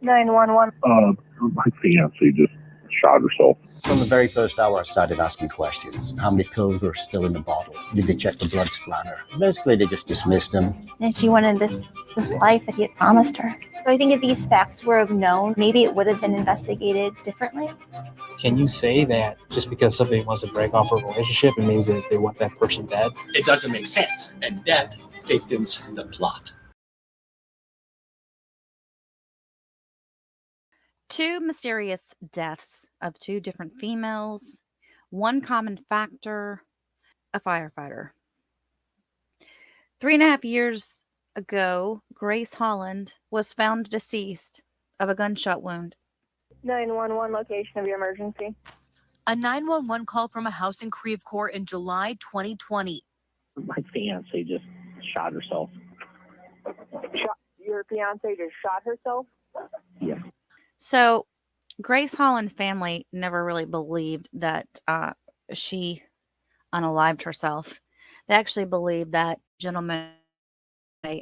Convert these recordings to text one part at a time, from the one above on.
911. My fiance just shot herself. From the very first hour, I started asking questions. How many pills were still in the bottle? Did they check the blood splatter? Basically, they just dismissed them. And she wanted this life that he had promised her. So I think if these facts were known, maybe it would have been investigated differently. Can you say that just because somebody wants to break off a relationship, it means that they want that person dead? It doesn't make sense, and that thickens the plot. Two mysterious deaths of two different females. One common factor, a firefighter. 3.5 years ago, Grace Holland was found deceased of a gunshot wound. 911, location of your emergency. A 911 call from a house in Creve Coeur in July 2020. My fiance just shot herself. Your fiance just shot herself? Yeah. So, Grace Holland family never really believed that she unalived herself. They actually believed that gentleman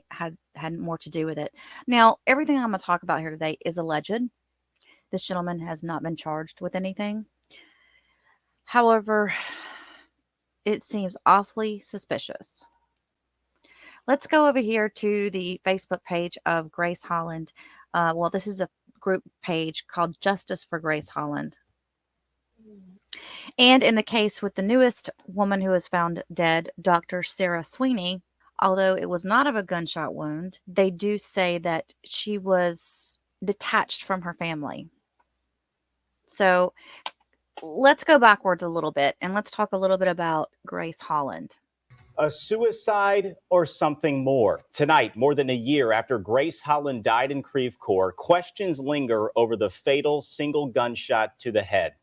had more to do with it. Now, everything I'm going to talk about here today is alleged. This gentleman has not been charged with anything. However, it seems awfully suspicious. Let's go over here to the Facebook page of Grace Holland. Well, this is a group page called Justice for Grace Holland. And in the case with the newest woman who was found dead, Dr. Sarah Sweeney, although it was not of a gunshot wound, they do say that she was detached from her family. So let's go backwards a little bit and let's talk a little bit about Grace Holland. A suicide or something more? Tonight, more than a year after Grace Holland died in Creve Coeur, questions linger over the fatal single gunshot to the head.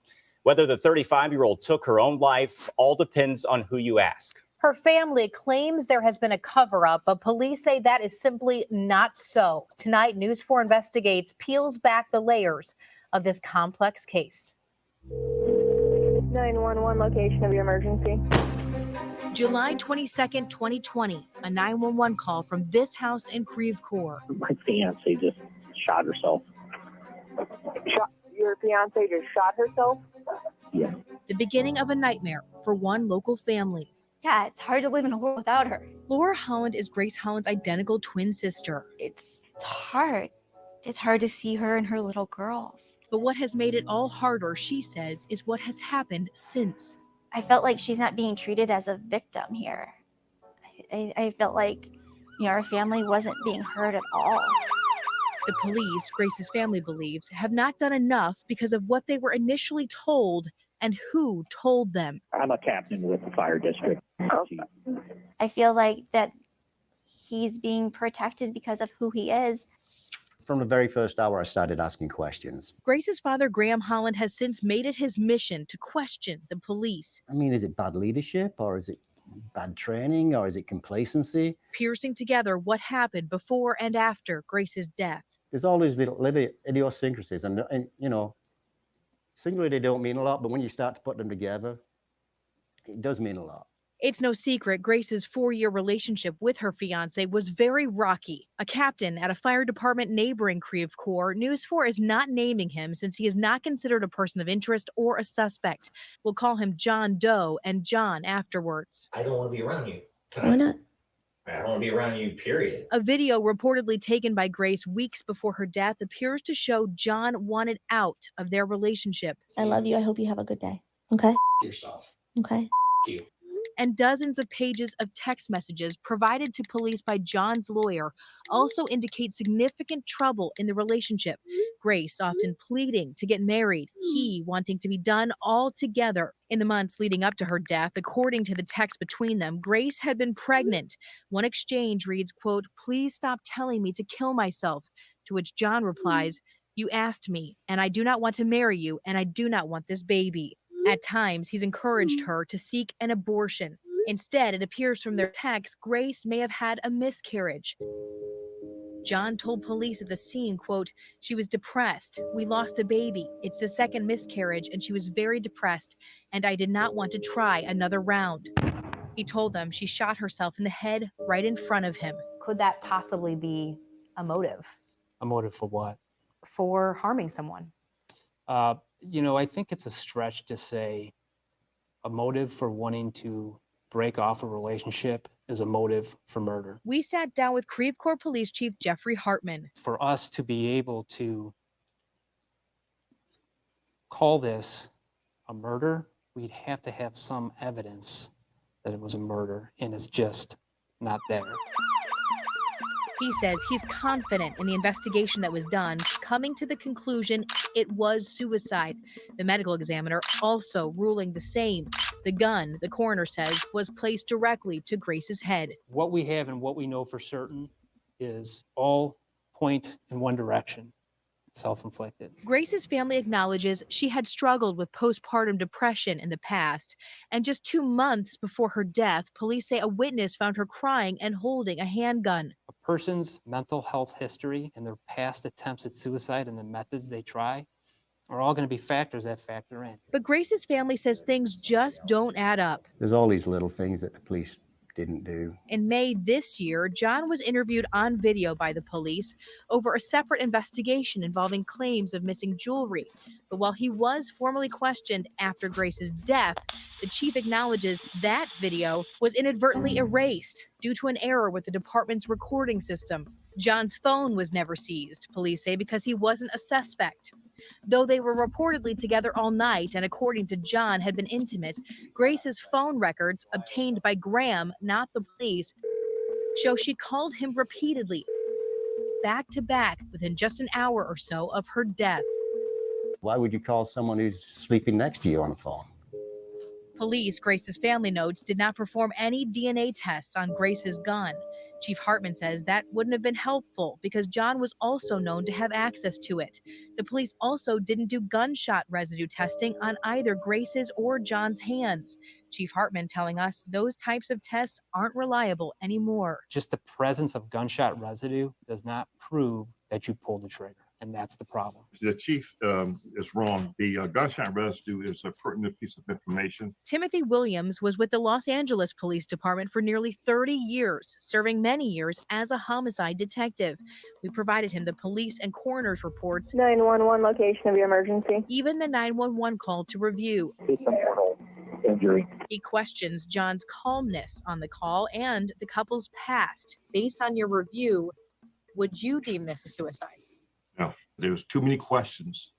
Whether the 35-year-old took her own life, all depends on who you ask. Her family claims there has been a cover-up, but police say that is simply not so. Tonight, News 4 Investigates peels back the layers of this complex case. 911, location of your emergency. July 22nd, 2020, a 911 call from this house in Creve Coeur. My fiance just shot herself. Your fiance just shot herself? Yeah. The beginning of a nightmare for one local family. Yeah, it's hard to live in a world without her. Laura Holland is Grace Holland's identical twin sister. It's hard. It's hard to see her and her little girls. But what has made it all harder, she says, is what has happened since. I felt like she's not being treated as a victim here. I felt like, our family wasn't being heard at all. The police, Grace's family believes, have not done enough because of what they were initially told and who told them. I'm a captain with the fire district. I feel like that he's being protected because of who he is. From the very first hour, I started asking questions. Grace's father, Graham Holland, has since made it his mission to question the police. I mean, is it bad leadership or is it bad training or is it complacency? Piercing together what happened before and after Grace's death. There's all these little idiosyncrasies and singly they don't mean a lot, but when you start to put them together, it does mean a lot. It's no secret Grace's 4-year relationship with her fiance was very rocky. A captain at a fire department neighboring Creve Coeur, News 4 is not naming him since he is not considered a person of interest or a suspect. We'll call him John Doe and John afterwards. I don't want to be around you tonight. Why not? I don't want to be around you, period. A video reportedly taken by Grace weeks before her death appears to show John wanted out of their relationship. I love you. I hope you have a good day. Okay? Yourself. Okay. You. And dozens of pages of text messages provided to police by John's lawyer also indicate significant trouble in the relationship. Grace often pleading to get married, he wanting to be done all together. In the months leading up to her death, according to the text between them, Grace had been pregnant. One exchange reads, quote, "Please stop telling me to kill myself," to which John replies, "You asked me, and I do not want to marry you, and I do not want this baby." At times, he's encouraged her to seek an abortion. Instead, it appears from their text, Grace may have had a miscarriage. John told police at the scene, quote, "She was depressed. We lost a baby. It's the second miscarriage, and she was very depressed, and I did not want to try another round." He told them she shot herself in the head right in front of him. Could that possibly be a motive? A motive for what? for harming someone? I think it's a stretch to say a motive for wanting to break off a relationship is a motive for murder. We sat down with Creve Coeur Police Chief Jeffrey Hartman. For us to be able to call this a murder, we'd have to have some evidence that it was a murder, and it's just not there. He says he's confident in the investigation that was done, coming to the conclusion it was suicide. The medical examiner also ruling the same. The gun, the coroner says, was placed directly to Grace's head. What we have and what we know for certain is all point in one direction: self-inflicted. Grace's family acknowledges she had struggled with postpartum depression in the past, and just 2 months before her death, police say a witness found her crying and holding a handgun. A person's mental health history and their past attempts at suicide and the methods they try are all going to be factors that factor in. But Grace's family says things just don't add up. There's all these little things that the police didn't do. In May this year, John was interviewed on video by the police over a separate investigation involving claims of missing jewelry. But while he was formally questioned after Grace's death, the chief acknowledges that video was inadvertently erased due to an error with the department's recording system. John's phone was never seized, police say, because he wasn't a suspect. Though they were reportedly together all night and, according to John, had been intimate, Grace's phone records, obtained by Graham, not the police, show she called him repeatedly, back to back, within just an hour or so of her death. Why would you call someone who's sleeping next to you on the phone? Police, Grace's family notes, did not perform any DNA tests on Grace's gun. Chief Hartman says that wouldn't have been helpful because John was also known to have access to it. The police also didn't do gunshot residue testing on either Grace's or John's hands. Chief Hartman telling us those types of tests aren't reliable anymore. Just the presence of gunshot residue does not prove that you pulled the trigger, and that's the problem. The chief is wrong. The gunshot residue is a pertinent piece of information. Timothy Williams was with the Los Angeles Police Department for nearly 30 years, serving many years as a homicide detective. We provided him the police and coroner's reports. 911 location of your emergency. Even the 911 call to review. It's a mortal injury. He questions John's calmness on the call and the couple's past. Based on your review, would you deem this a suicide? No, there's too many questions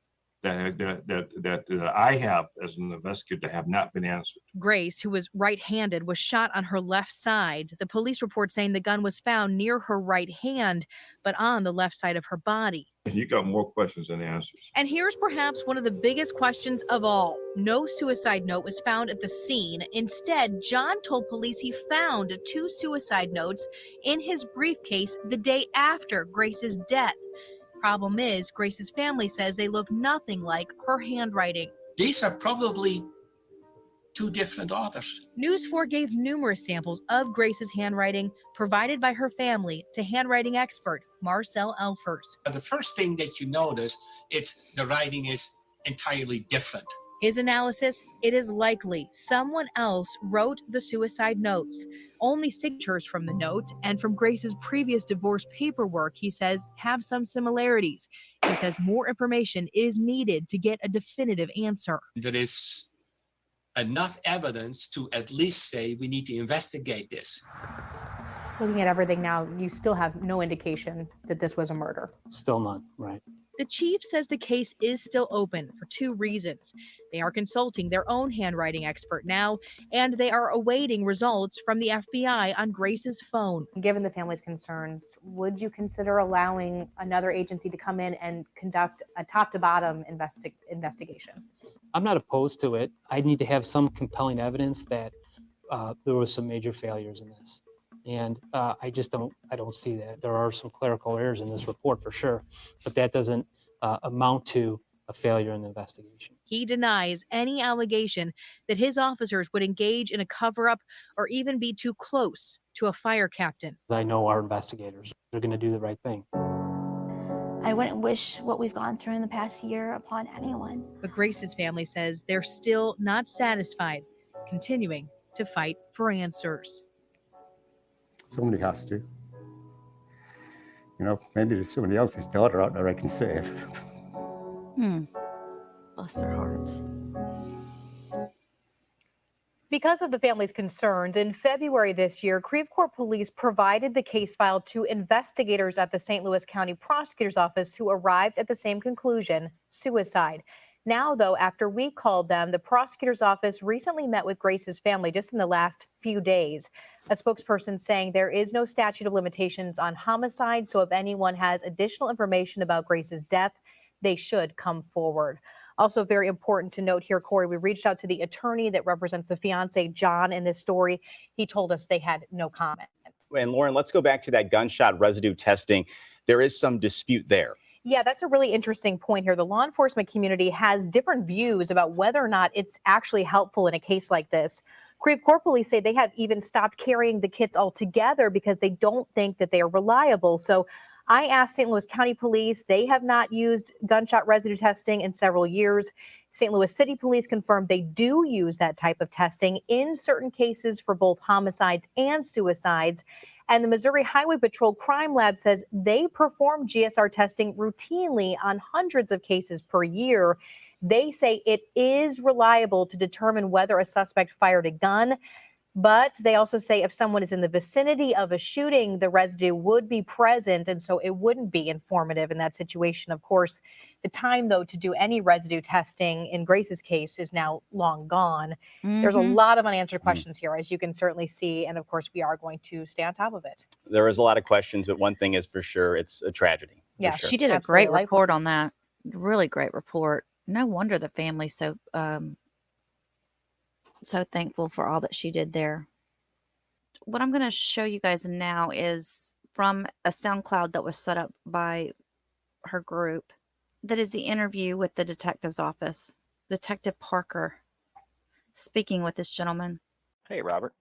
that I have as an investigator that have not been answered. Grace, who was right-handed, was shot on her left side. The police report saying the gun was found near her right hand, but on the left side of her body. You got more questions than answers. And here's perhaps one of the biggest questions of all. No suicide note was found at the scene. Instead, John told police he found 2 suicide notes in his briefcase the day after Grace's death. Problem is, Grace's family says they look nothing like her handwriting. These are probably 2 different authors. News 4 gave numerous samples of Grace's handwriting provided by her family to handwriting expert Marcel Elfers. The first thing that you notice, it's the writing is entirely different. His analysis, it is likely someone else wrote the suicide notes. Only signatures from the note and from Grace's previous divorce paperwork, he says, have some similarities. He says more information is needed to get a definitive answer. There is enough evidence to at least say we need to investigate this. Looking at everything now, you still have no indication that this was a murder. Still none, right? The chief says the case is still open for 2 reasons. They are consulting their own handwriting expert now, and they are awaiting results from the FBI on Grace's phone. Given the family's concerns, would you consider allowing another agency to come in and conduct a top-to-bottom investigation? I'm not opposed to it. I need to have some compelling evidence that there was some major failures in this. And I don't see that. There are some clerical errors in this report for sure, but that doesn't amount to a failure in the investigation. He denies any allegation that his officers would engage in a cover-up or even be too close to a fire captain. I know our investigators. They're going to do the right thing. I wouldn't wish what we've gone through in the past year upon anyone. But Grace's family says they're still not satisfied, continuing to fight for answers. Somebody has to. You know, maybe there's somebody else's daughter out there I can save. Bless their hearts. Because of the family's concerns, in February this year, Creve Coeur Police provided the case file to investigators at the St. Louis County Prosecutor's Office who arrived at the same conclusion, suicide. Now, though, after we called them, the prosecutor's office recently met with Grace's family just in the last few days. A spokesperson saying there is no statute of limitations on homicide, so if anyone has additional information about Grace's death, they should come forward. Also very important to note here, Corey, we reached out to the attorney that represents the fiance, John, in this story. He told us they had no comment. And Lauren, let's go back to that gunshot residue testing. There is some dispute there. Yeah, that's a really interesting point here. The law enforcement community has different views about whether or not it's actually helpful in a case like this. Creve Coeur Police say they have even stopped carrying the kits altogether because they don't think that they are reliable. So I asked St. Louis County Police. They have not used gunshot residue testing in several years. St. Louis City Police confirmed they do use that type of testing in certain cases for both homicides and suicides. And the Missouri Highway Patrol Crime Lab says they perform GSR testing routinely on hundreds of cases per year. They say it is reliable to determine whether a suspect fired a gun. But they also say if someone is in the vicinity of a shooting, the residue would be present, and so it wouldn't be informative in that situation. Of course, the time, though, to do any residue testing in Grace's case is now long gone. There's a lot of unanswered questions here, as you can certainly see, and of course, we are going to stay on top of it. There is a lot of questions, but one thing is for sure, it's a tragedy. Yeah, sure. She did a Absolutely. great report on that. Really great report. No wonder the family's so thankful for all that she did there. What I'm going to show you guys now is from a SoundCloud that was set up by her group. That is the interview with the detective's office. Detective Parker speaking with this gentleman. Hey, Robert.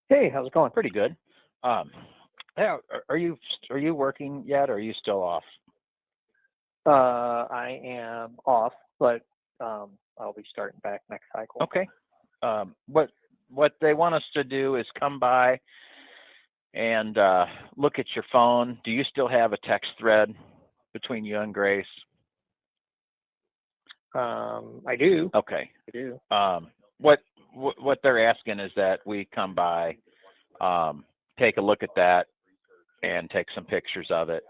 Hey, how's it going? Pretty good. Yeah, are you working yet, or are you still off? I am off, but I'll be starting back next cycle. Okay. What they want us to do is come by and look at your phone. Do you still have a text thread between you and Grace? I do. Okay. I do. What they're asking is that we come by, take a look at that, and take some pictures of it.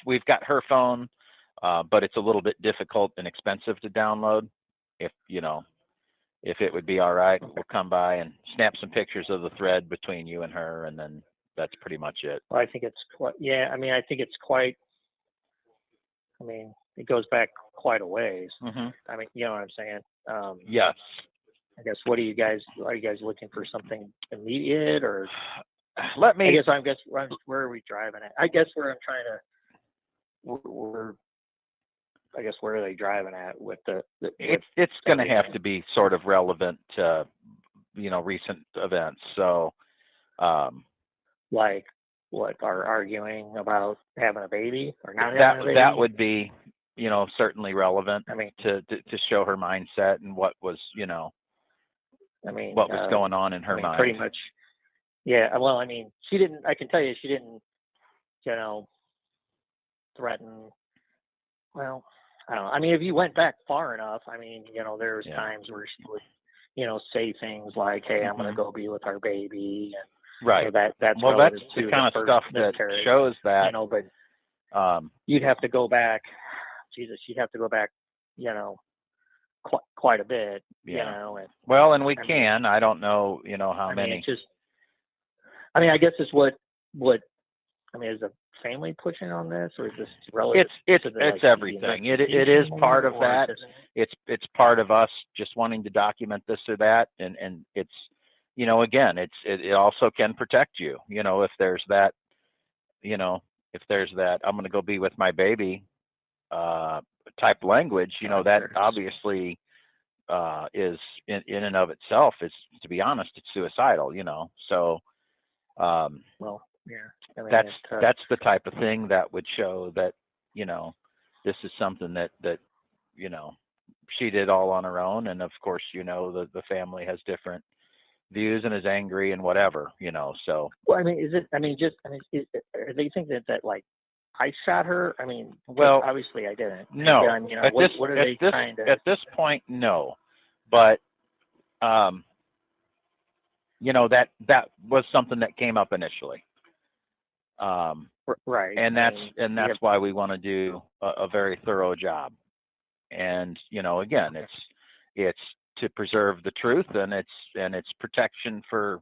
We've got her phone, but it's a little bit difficult and expensive to download. If it would be all right, we'll come by and snap some pictures of the thread between you and her, and then that's pretty much it. Well, I think it's quite. Yeah, I mean, I think it's quite. I mean, it goes back quite a ways. Mm-hmm. I mean, you know what I'm saying? Yes. I guess. Are you guys looking for something immediate, or? Let me. Where are we driving at? I guess where I'm trying to. I guess where are they driving at with It's going to have to be sort of relevant to, recent events. So, like what are arguing about having a baby or not having a baby? That would be, certainly relevant. I mean, to show her mindset and what was, what was going on in her mind. Pretty much. Yeah. Well, I mean, she didn't. I can tell you, she didn't. Threaten. Well, I don't know. I mean, if you went back far enough, I mean, there was times where she would, say things like, "Hey, I'm going to go be with our baby," and right. That's that's the kind of stuff that shows that. But you'd have to go back. Jesus, you'd have to go back. Quite a bit. Yeah. And we can. I don't know. How many. I guess it's what. Is the family pushing on this, or is this relative? It's everything. It is part of that. It's part of us just wanting to document this or that, and it's again, it also can protect you. If there's that, I'm going to go be with my baby type language. That obviously is in and of itself is, to be honest, it's suicidal. So. Well. Yeah, that's the type of thing that would show that this is something that she did all on her own, and of course the family has different views and is angry and whatever, so. Well, I mean, are they thinking that like I shot her? I mean, 'cause Well, obviously I didn't. No, I mean, at what are they trying to? at this point, no, but, that was something that came up initially. Right. And I that's mean, why we want to do a very thorough job. And, again, it's to preserve the truth, and it's protection for,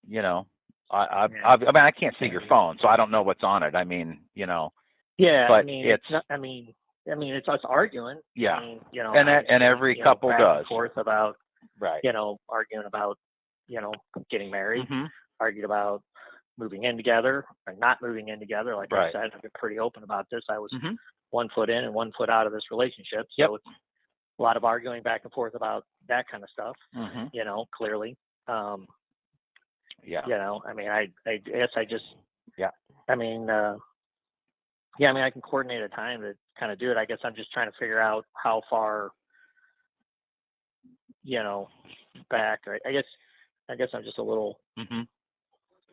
I mean, I can't see your phone, so I don't know what's on it. I mean, Yeah, but I mean, it's not. I mean, it's us arguing. Yeah. I mean, And obviously, every couple back and does. forth about, right. arguing about, getting married, Mhm. argued about moving in together or not moving in together. Like Right. I said, I've been pretty open about this. I was Mhm. 1 foot in and 1 foot out of this relationship, Yep. so it's a lot of arguing back and forth about that kind of stuff. Mhm. Clearly. Yeah. I mean, I guess I just. Yeah. I mean, yeah, I mean, I can coordinate a time to kind of do it. I guess I'm just trying to figure out how far, back. I guess I'm just a little Mhm.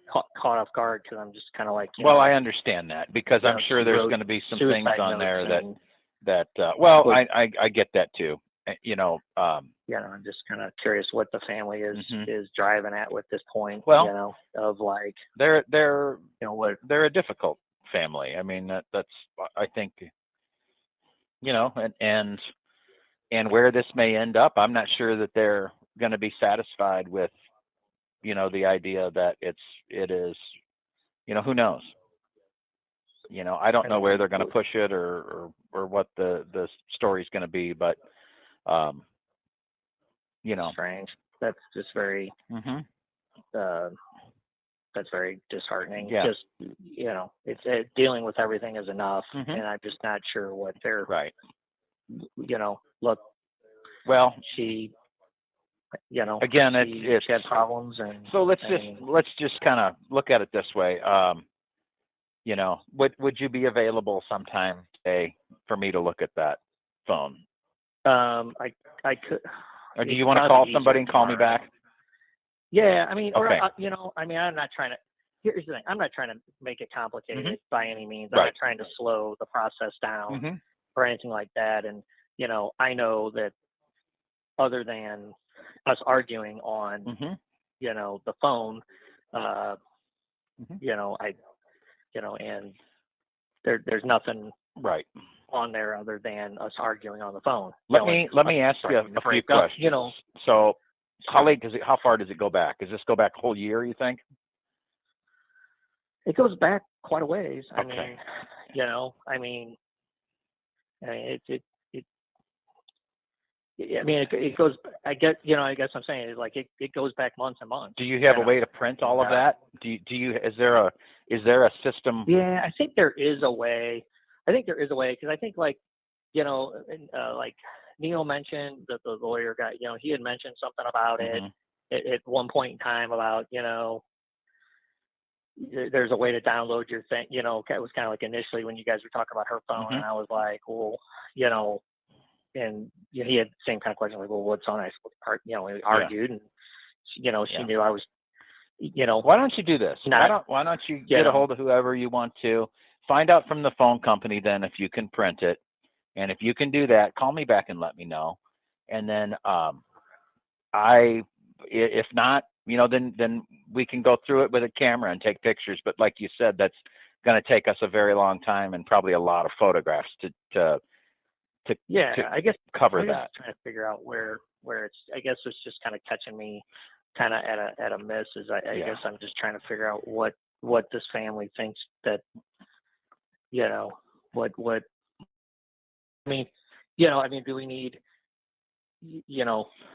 caught off guard because I'm just kind of like, Well, I understand that, because I'm sure there's wrote going to be some suicide things on notes there and, that well, Would- I get that too. I'm just kind of curious what the family Mhm. is driving at with this point. Well, of like, they're what. they're a difficult family. I mean, that's, I think, and where this may end up, I'm not sure that they're going to be satisfied with, the idea that it is, who knows? I don't know where they're going to push it or what the story's going to be, but, Strange. That's just very. Mhm. That's very disheartening. Yeah. Just it's dealing with everything is enough, Mhm. and I'm just not sure what they're. Right. Look. Well, she. Again, it's she had problems, and so let's just kind of look at it this way. Would you be available sometime today for me to look at that phone? I could. Or do you want to call somebody and call me back? Yeah, I mean, Okay. or I mean, I'm not trying to. Here's the thing: I'm not trying to make it complicated Mhm. by any means. I'm Right. not trying to slow the process down Mhm. or anything like that. And I know that other than us arguing on, Mhm. the phone, Mhm. and there's nothing Right. on there other than us arguing on the phone. Let me ask you a few questions. So, how far does it go back? Does this go back a whole year, you think? It goes back quite a ways. I Okay. mean, it goes. I guess I'm saying is like it goes back months and months. Do you have a way to print all of that? Do you? Is there a system? Yeah, I think there is a way. Because I think like like Neil mentioned that the lawyer guy. He had mentioned something about Mhm. it at one point in time about there's a way to download your thing. It was kind of like initially when you guys were talking about her phone, Mhm. and I was like, well, and he had the same kind of question, like, well, what's on it? We argued, and she knew I was, Why don't you do this? Why don't you get a hold of whoever you want to, find out from the phone company then if you can print it, and if you can do that, call me back and let me know, and then if not, then we can go through it with a camera and take pictures. But like you said, that's going to take us a very long time and probably a lot of photographs to I guess cover I'm that. trying to figure out where it's. I guess it's just kind of catching me, kind of at a miss. I guess I'm just trying to figure out what this family thinks that, what. I mean, do we need,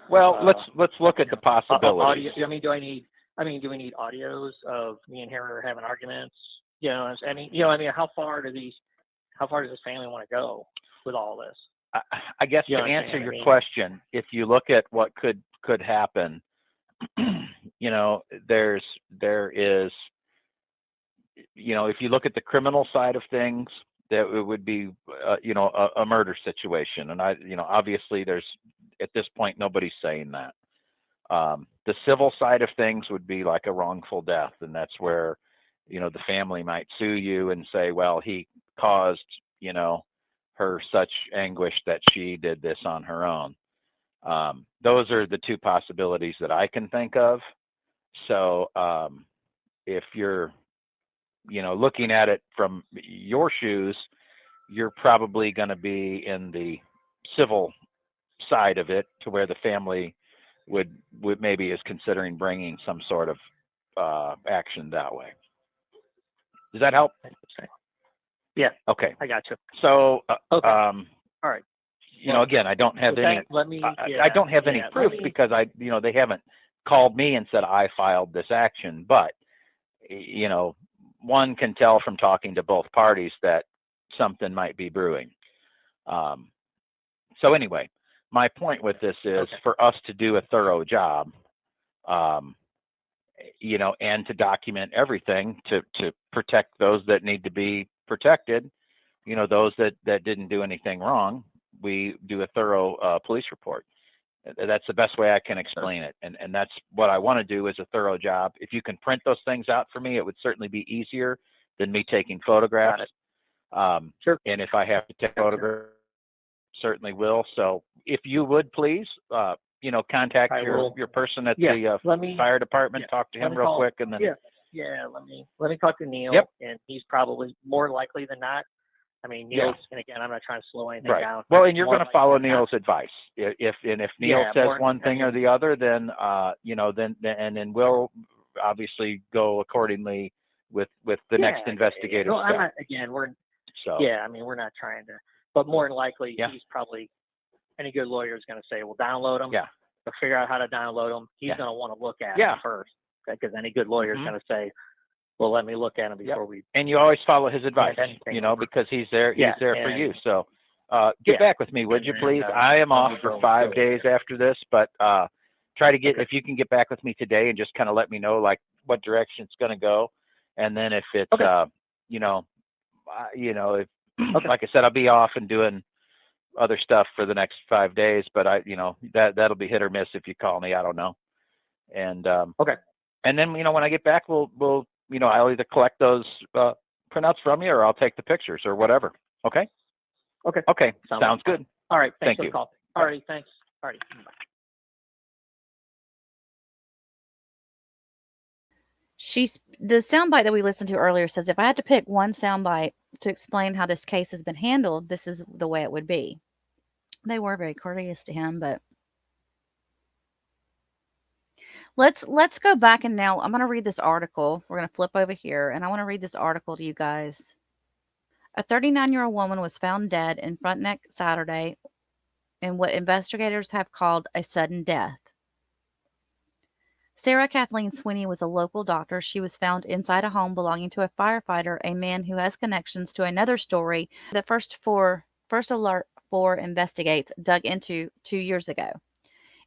Well, let's look at the possibilities. audio, do we need audios of me and her having arguments? How far does this family want to go with all this? I guess You to know what I'm answer saying? your question, if you look at what could happen, there is, if you look at the criminal side of things, that it would be, a murder situation. And obviously there's, at this point, nobody's saying that. The civil side of things would be like a wrongful death, and that's where, you know, the family might sue you and say, well, he caused, you know, her such anguish that she did this on her own. Those are the two possibilities that I can think of. So if you're, you know, looking at it from your shoes, you're probably going to be in the civil side of it, to where the family would maybe is considering bringing some sort of action that way. Does that help? Yeah. Okay. I got you. So, All right. You know, again, I don't have any. I don't have any proof because you know, they haven't called me and said I filed this action. But you know, one can tell from talking to both parties that something might be brewing. So anyway, my point with this is for us to do a thorough job, you know, and to document everything to protect those that need to be protected. You know, those that didn't do anything wrong, we do a thorough police report. That's the best way I can explain it. And that's what I want to do, is a thorough job. If you can print those things out for me, it would certainly be easier than me taking photographs. Sure. And if I have to take photographs, certainly will. So if you would please, you know, contact your person at the fire department, talk to him real quick, and then. Let me talk to Neil, and he's probably more likely than not. I mean, Neil's, and again, I'm not trying to slow anything down. Well, and you're going to follow Neil's advice. If Neil says one thing or the other, then you know, then we'll obviously go accordingly with the next investigative step. I'm not, again, I mean, we're not trying to, but more than likely, he's probably, any good lawyer is going to say, well, download them. Yeah. They'll figure out how to download them. He's going to want to look at them first, because any good lawyer is going to say, well, let me look at them before we. And you always follow his advice, you know, because he's there. He's there for you. So get back with me, would you please? I am off for 5 days after this, but try to get, if you can get back with me today and just kind of let me know, like, what direction it's going to go. And then if it's, you know, if, like I said, I'll be off and doing other stuff for the next 5 days, but you know, that'll be hit or miss if you call me. I don't know. And and then, you know, when I get back, we'll you know, I'll either collect those printouts from you, or I'll take the pictures, or whatever. Okay. Sounds good. All right. Thank you. For the call. All right. Thanks. All right. Bye. The soundbite that we listened to earlier says, if I had to pick one soundbite to explain how this case has been handled, this is the way it would be. They were very courteous to him, but let's go back, and now I'm going to read this article. We're going to flip over here, and I want to read this article to you guys. A 39-year-old woman was found dead in Front Neck Saturday in what investigators have called a sudden death. Sarah Kathleen Sweeney was a local doctor. She was found inside a home belonging to a firefighter, a man who has connections to another story that First Alert 4 Investigates dug into 2 years ago.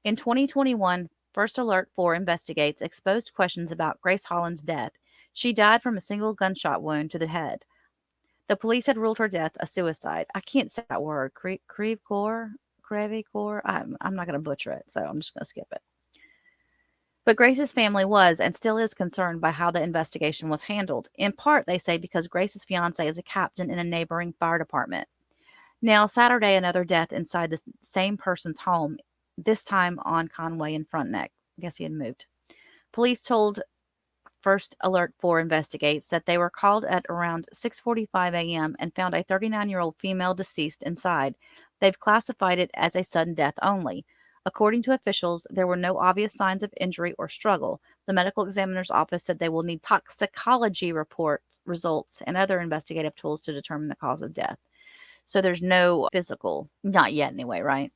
In 2021, First Alert 4 Investigates exposed questions about Grace Holland's death. She died from a single gunshot wound to the head. The police had ruled her death a suicide. I can't say that word. Crevecore? I'm not going to butcher it, so I'm just going to skip it. But Grace's family was and still is concerned by how the investigation was handled. In part, they say, because Grace's fiance is a captain in a neighboring fire department. Now, Saturday, another death inside the same person's home, this time on Conway and Front Neck. I guess he had moved. Police told First Alert 4 Investigates that they were called at around 6:45 a.m. and found a 39-year-old female deceased inside. They've classified it as a sudden death only. According to officials, there were no obvious signs of injury or struggle. The medical examiner's office said they will need toxicology report results and other investigative tools to determine the cause of death. So there's no physical, not yet anyway, right?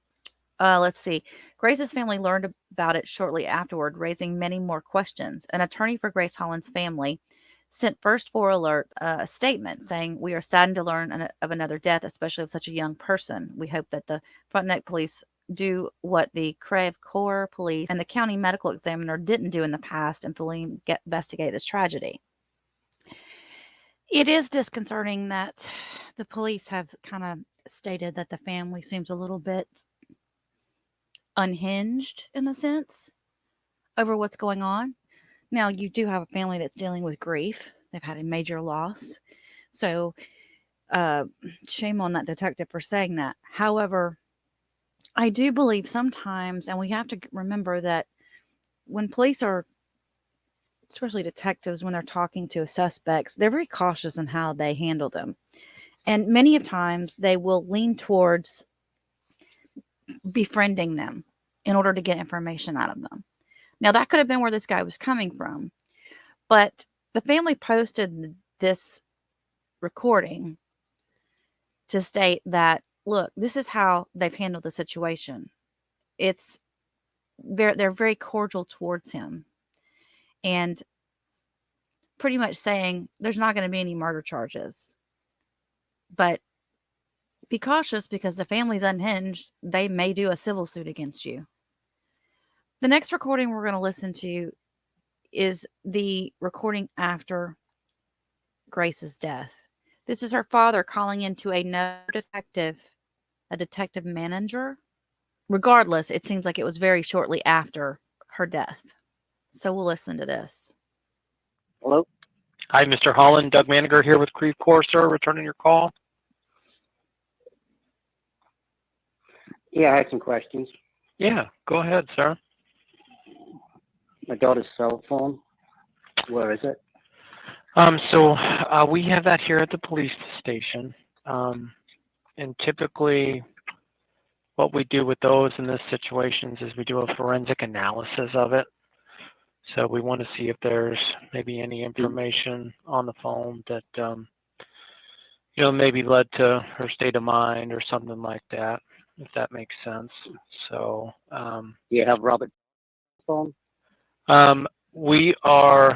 Let's see. Grace's family learned about it shortly afterward, raising many more questions. An attorney for Grace Holland's family sent First 4 Alert a statement saying, "We are saddened to learn of another death, especially of such a young person. We hope that the Front Neck police do what the Crevecore police and the county medical examiner didn't do in the past and fully investigate this tragedy." It is disconcerting that the police have kind of stated that the family seems a little bit unhinged in a sense. over what's going on. Now, you do have a family that's dealing with grief. They've had a major loss. So, shame on that detective for saying that. However, I do believe sometimes, and we have to remember that when police are, especially detectives, when they're talking to suspects, they're very cautious in how they handle them. And many of times they will lean towards befriending them in order to get information out of them. Now, that could have been where this guy was coming from, but the family posted this recording to state that, look, this is how they've handled the situation. It's they're very cordial towards him, and pretty much saying there's not going to be any murder charges, but be cautious because the family's unhinged. They may do a civil suit against you. The next recording we're going to listen to is the recording after Grace's death. This is her father calling into a detective manager. Regardless, it seems like it was very shortly after her death. So we'll listen to this. Hello? Hi, Mr. Holland. Doug Maniger here with Creve Corps, sir, returning your call. Yeah, I had some questions. Yeah, go ahead, sir. My daughter's cell phone, where is it? We have that here at the police station. And typically what we do with those in this situations is we do a forensic analysis of it. So we want to see if there's maybe any information on the phone that, maybe led to her state of mind or something like that, if that makes sense. So, Do you have Robert's phone? we are.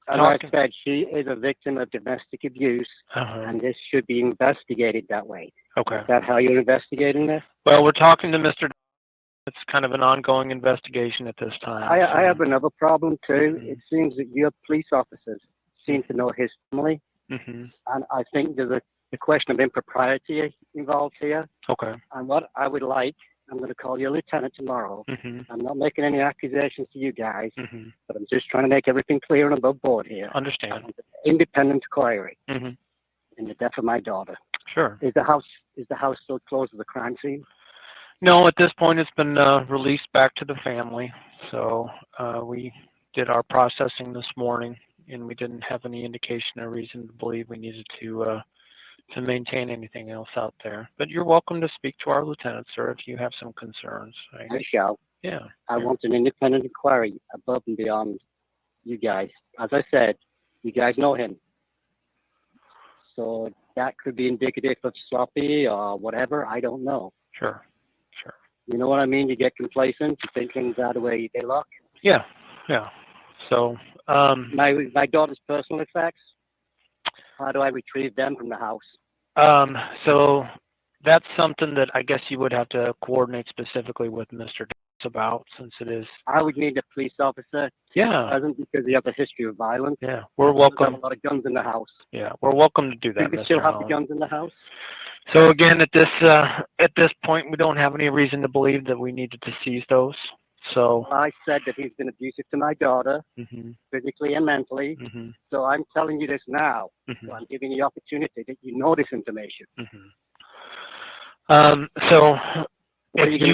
As I said, she is a victim of domestic abuse, and this should be investigated that way. Okay. Is that how you're investigating this? Well, we're talking to Mr. It's kind of an ongoing investigation at this time. I have another problem too. It seems that your police officers seem to know his family, and I think there's a question of impropriety involved here. Okay. And what I would like, I'm going to call you a lieutenant tomorrow. I'm not making any accusations to you guys, but I'm just trying to make everything clear and above board here. Understand. Independent inquiry in the death of my daughter. Sure. Is the house still close to the crime scene? No, at this point it's been released back to the family. So we did our processing this morning, and we didn't have any indication or reason to believe we needed to maintain anything else out there. But you're welcome to speak to our lieutenant, sir, if you have some concerns. Right? I shall. Yeah. I want an independent inquiry above and beyond you guys. As I said, you guys know him. So that could be indicative of sloppy or whatever. I don't know. Sure. You know what I mean? You get complacent. You think things are the way they look. Yeah. So my daughter's personal effects. How do I retrieve them from the house? So that's something that I guess you would have to coordinate specifically with Mr. about, since it is. I would need a police officer. Yeah. Present because you have a history of violence. Yeah, we're welcome. A lot of guns in the house. Yeah, we're welcome to do that. Do you still have the guns in the house? So again, at this point, we don't have any reason to believe that we needed to seize those. So I said that he's been abusive to my daughter, physically and mentally. So I'm telling you this now. So I'm giving you the opportunity that you know this information. So if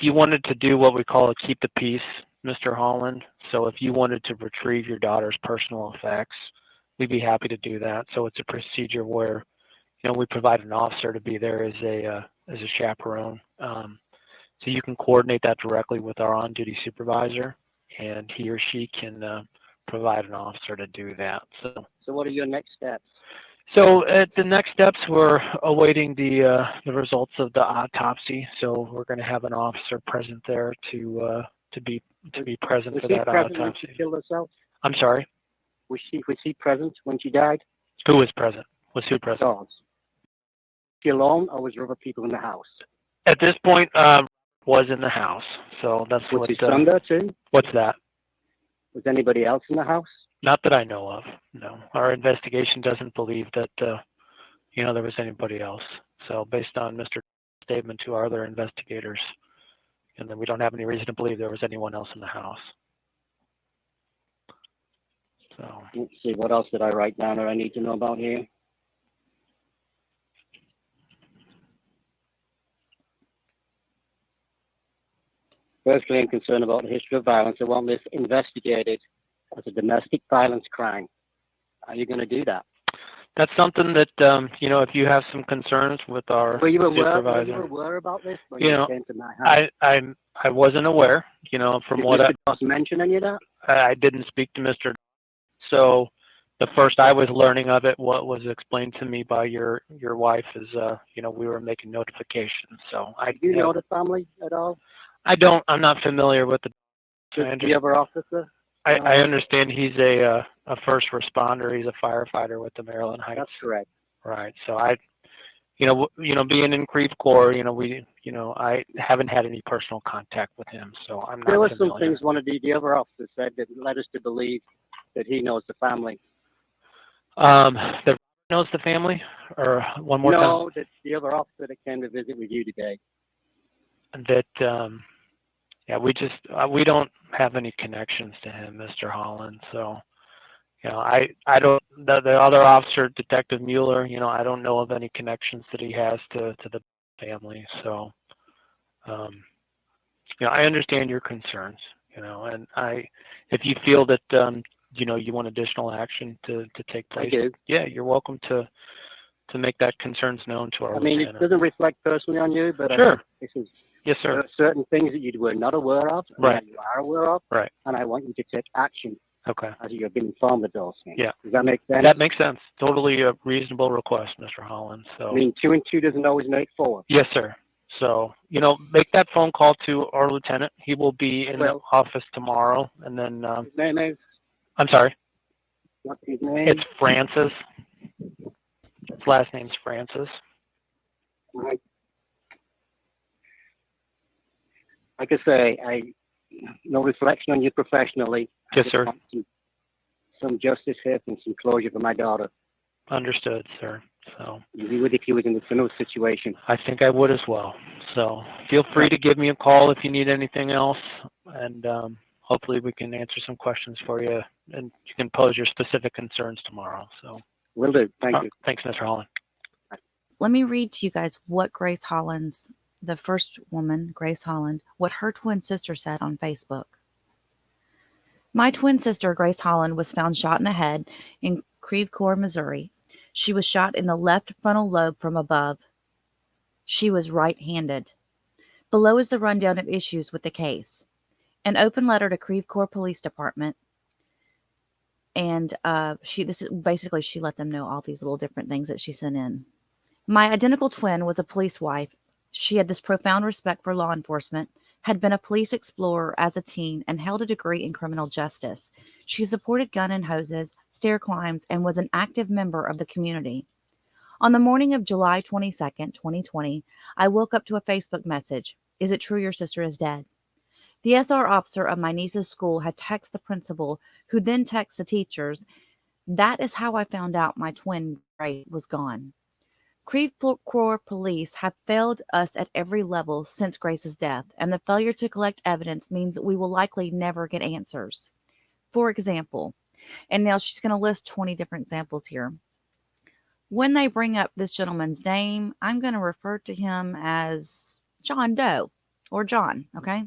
you wanted to do what we call a keep the peace, Mr. Holland. So if you wanted to retrieve your daughter's personal effects, we'd be happy to do that. So it's a procedure where, we provide an officer to be there as a chaperone. So you can coordinate that directly with our on-duty supervisor, and he or she can provide an officer to do that. So what are your next steps? So the next steps, we're awaiting the results of the autopsy. So we're going to have an officer present there to be present for that autopsy. When she killed herself? I'm sorry. Was he present when she died? Who was present? Was who present? Was she alone, or was there other people in the house? At this point, was in the house. So that's was what. Was his son there too? What's that? Was anybody else in the house? Not that I know of. No, our investigation doesn't believe that there was anybody else. So based on Mr. statement to our other investigators, And then we don't have any reason to believe there was anyone else in the house. So Let's see, what else did I write down or I need to know about here? Firstly, I'm concerned about the history of violence. I want this investigated as a domestic violence crime. Are you going to do that? that's something that, if you have some concerns with our Were you supervisor. aware about this when You you know, came to my house? I wasn't aware, from Did what Mr. Doss mention any of that? I didn't speak to Mr. So the first I was learning of it, what was explained to me by your wife is, we were making notifications. So Do you know the family at all? I'm not familiar with The other officer? I understand he's a first responder. He's a firefighter with the Maryland Heights. That's correct. Right. So being in Creve Corps, I haven't had any personal contact with him, so I'm not There were familiar. some things one of the other officers said that led us to believe that he knows the family. That knows the family, or one more time. No, that the other officer that came to visit with you today. That we don't have any connections to him, Mr. Holland. So, I don't. The other officer, Detective Mueller, I don't know of any connections that he has to the family. So, I understand your concerns. And if you feel that you want additional action to take place, I do. yeah, you're welcome to make that concerns known to our I mean, lieutenant. it doesn't reflect personally on you, but Sure. this is Yes, sir. there are certain things that you were not aware of, and Right. that you are aware of, Right. and I want you to take action Okay. as you have been informed of those things. Yeah. Does that make sense? That makes sense. Totally a reasonable request, Mr. Holland. So. I mean, 2 and 2 doesn't always make 4. Yes, sir. So, make that phone call to our lieutenant. He will be in the office tomorrow, and then. His name is? I'm sorry. What's his name? It's Francis. His last name's Francis. Right. Like I say, no reflection on you professionally. I Yes, just sir. want some justice here and some closure for my daughter. Understood, sir. So. You would if you was in a similar situation. I think I would as well. So feel free to give me a call if you need anything else, and hopefully we can answer some questions for you, and you can pose your specific concerns tomorrow. So. Will do. Thank you. Thanks, Mr. Holland. Let me read to you guys what Grace Holland's, the first woman, Grace Holland, what her twin sister said on Facebook. My twin sister, Grace Holland, was found shot in the head in Creve Coeur, Missouri. She was shot in the left frontal lobe from above. She was right-handed. Below is the rundown of issues with the case. An open letter to Creve Coeur Police Department. And she let them know all these little different things that she sent in. My identical twin was a police wife. She had this profound respect for law enforcement, had been a police explorer as a teen, and held a degree in criminal justice. She supported gun and hoses, stair climbs, and was an active member of the community. On the morning of July 22nd, 2020, I woke up to a Facebook message. Is it true your sister is dead? The SR officer of my niece's school had texted the principal, who then texted the teachers. That is how I found out my twin Grace was gone. Creve Coeur police have failed us at every level since Grace's death, and the failure to collect evidence means we will likely never get answers. For example, and now she's going to list 20 different examples here. When they bring up this gentleman's name, I'm going to refer to him as John Doe or John, okay?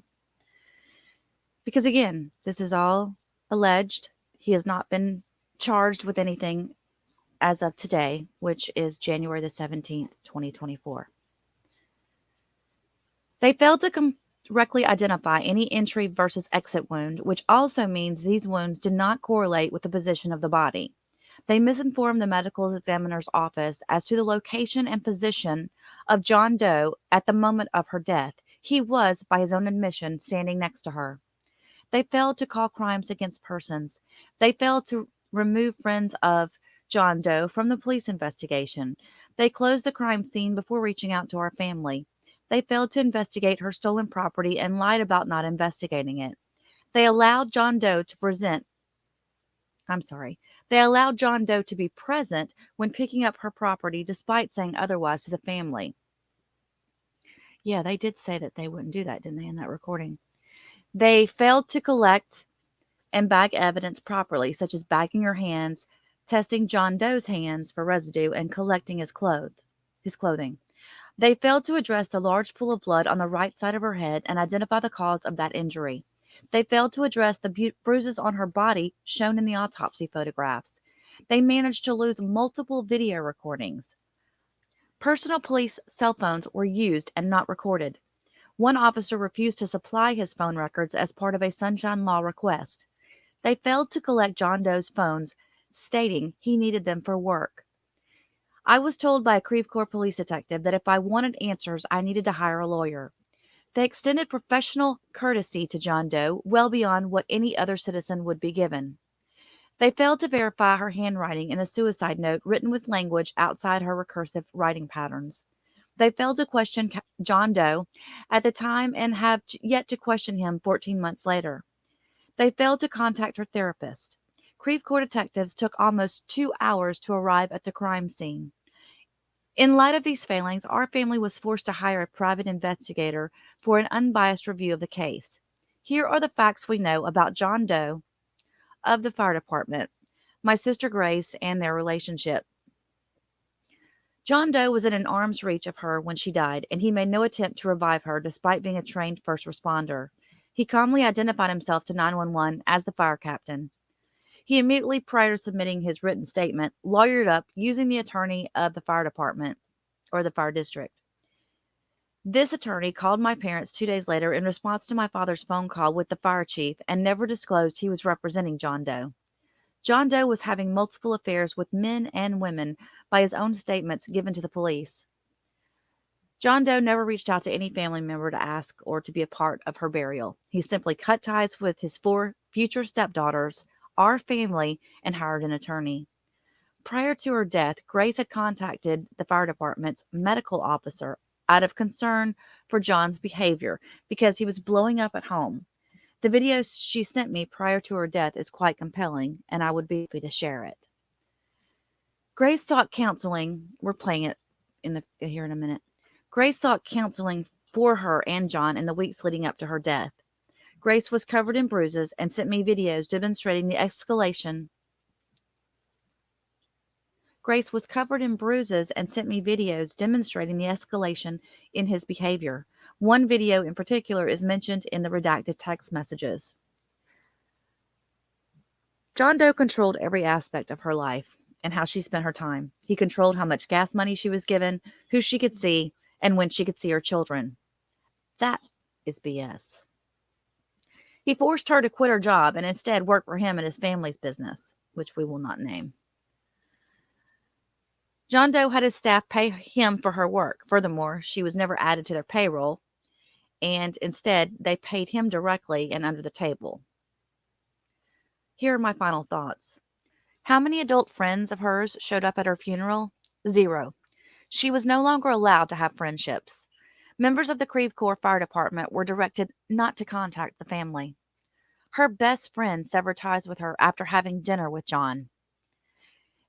Because again, this is all alleged. He has not been charged with anything as of today, which is January the 17th, 2024. They failed to correctly identify any entry versus exit wound, which also means these wounds did not correlate with the position of the body. They misinformed the medical examiner's office as to the location and position of John Doe at the moment of her death. He was, by his own admission, standing next to her. They failed to call crimes against persons. They failed to remove friends of John Doe from the police investigation. They closed the crime scene before reaching out to our family. They failed to investigate her stolen property and lied about not investigating it. They allowed John Doe to be present when picking up her property despite saying otherwise to the family. Yeah, they did say that they wouldn't do that, didn't they, in that recording? They failed to collect and bag evidence properly, such as bagging her hands, testing John Doe's hands for residue, and collecting his clothing. They failed to address the large pool of blood on the right side of her head and identify the cause of that injury. They failed to address the bruises on her body shown in the autopsy photographs. They managed to lose multiple video recordings. Personal police cell phones were used and not recorded. One officer refused to supply his phone records as part of a Sunshine Law request. They failed to collect John Doe's phones, stating he needed them for work. I was told by a Creve Coeur police detective that if I wanted answers, I needed to hire a lawyer. They extended professional courtesy to John Doe well beyond what any other citizen would be given. They failed to verify her handwriting in a suicide note written with language outside her recursive writing patterns. They failed to question John Doe at the time and have yet to question him 14 months later. They failed to contact her therapist. Creve Coeur detectives took almost 2 hours to arrive at the crime scene. In light of these failings, our family was forced to hire a private investigator for an unbiased review of the case. Here are the facts we know about John Doe of the fire department, my sister Grace, and their relationship. John Doe was in arm's reach of her when she died, and he made no attempt to revive her despite being a trained first responder. He calmly identified himself to 911 as the fire captain. He immediately, prior to submitting his written statement, lawyered up using the attorney of the fire department or the fire district. This attorney called my parents 2 days later in response to my father's phone call with the fire chief and never disclosed he was representing John Doe. John Doe was having multiple affairs with men and women by his own statements given to the police. John Doe never reached out to any family member to ask or to be a part of her burial. He simply cut ties with his 4 future stepdaughters, our family, and hired an attorney. Prior to her death, Grace had contacted the fire department's medical officer out of concern for John's behavior because he was blowing up at home. The video she sent me prior to her death is quite compelling, and I would be happy to share it. Grace sought counseling. We're playing it here in a minute. Grace sought counseling for her and John in the weeks leading up to her death. Grace was covered in bruises and sent me videos demonstrating the escalation. Grace was covered in bruises and sent me videos demonstrating the escalation in his behavior. One video in particular is mentioned in the redacted text messages. John Doe controlled every aspect of her life and how she spent her time. He controlled how much gas money she was given, who she could see, and when she could see her children. That is BS. He forced her to quit her job and instead work for him and his family's business, which we will not name. John Doe had his staff pay him for her work. Furthermore, she was never added to their payroll, and instead they paid him directly and under the table. Here are my final thoughts. How many adult friends of hers showed up at her funeral? 0. She was no longer allowed to have friendships. Members of the Creve Coeur Fire Department were directed not to contact the family. Her best friend severed ties with her after having dinner with John.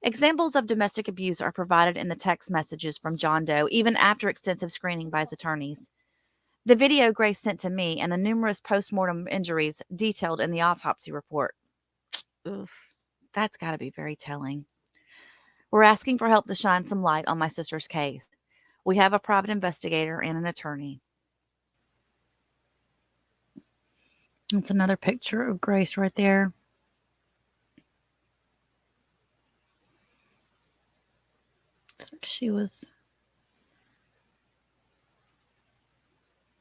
Examples of domestic abuse are provided in the text messages from John Doe, even after extensive screening by his attorneys. The video Grace sent to me and the numerous post-mortem injuries detailed in the autopsy report. Oof, that's got to be very telling. We're asking for help to shine some light on my sister's case. We have a private investigator and an attorney. That's another picture of Grace right there. She was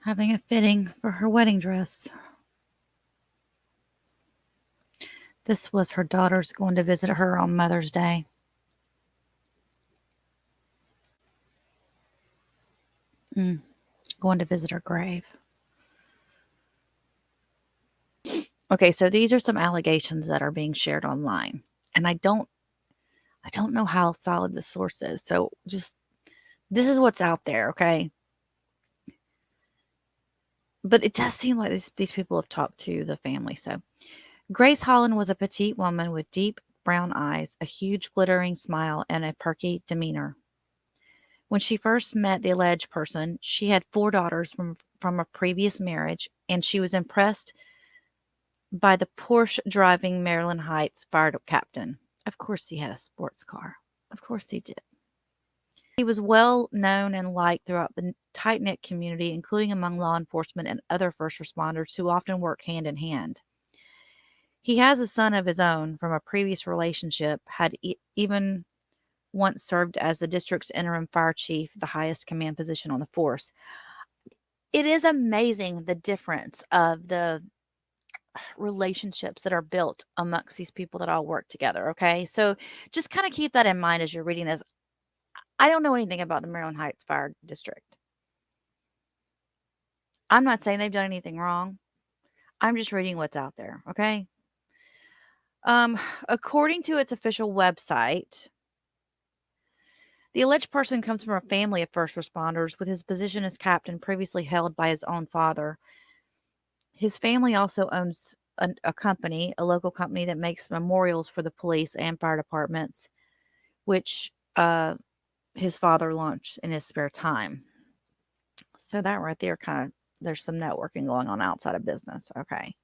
having a fitting for her wedding dress. This was her daughter's going to visit her on Mother's Day. Going to visit her grave. Okay, so these are some allegations that are being shared online. And I don't know how solid the source is. So just, this is what's out there, okay? But it does seem like these people have talked to the family. So Grace Holland was a petite woman with deep brown eyes, a huge glittering smile, and a perky demeanor. When she first met the alleged person, she had 4 daughters from a previous marriage, and she was impressed by the Porsche driving Maryland Heights fire captain. Of course, he had a sports car. Of course, he did. He was well known and liked throughout the tight-knit community, including among law enforcement and other first responders who often work hand in hand. He has a son of his own from a previous relationship, had even once served as the district's interim fire chief, the highest command position on the force. It is amazing the difference of the relationships that are built amongst these people that all work together, okay? So just kind of keep that in mind as you're reading this. I don't know anything about the Maryland Heights Fire District. I'm not saying they've done anything wrong. I'm just reading what's out there, okay? According to its official website, the alleged person comes from a family of first responders with his position as captain previously held by his own father. His family also owns a company, a local company that makes memorials for the police and fire departments, which his father launched in his spare time. So that right there there's some networking going on outside of business. Okay.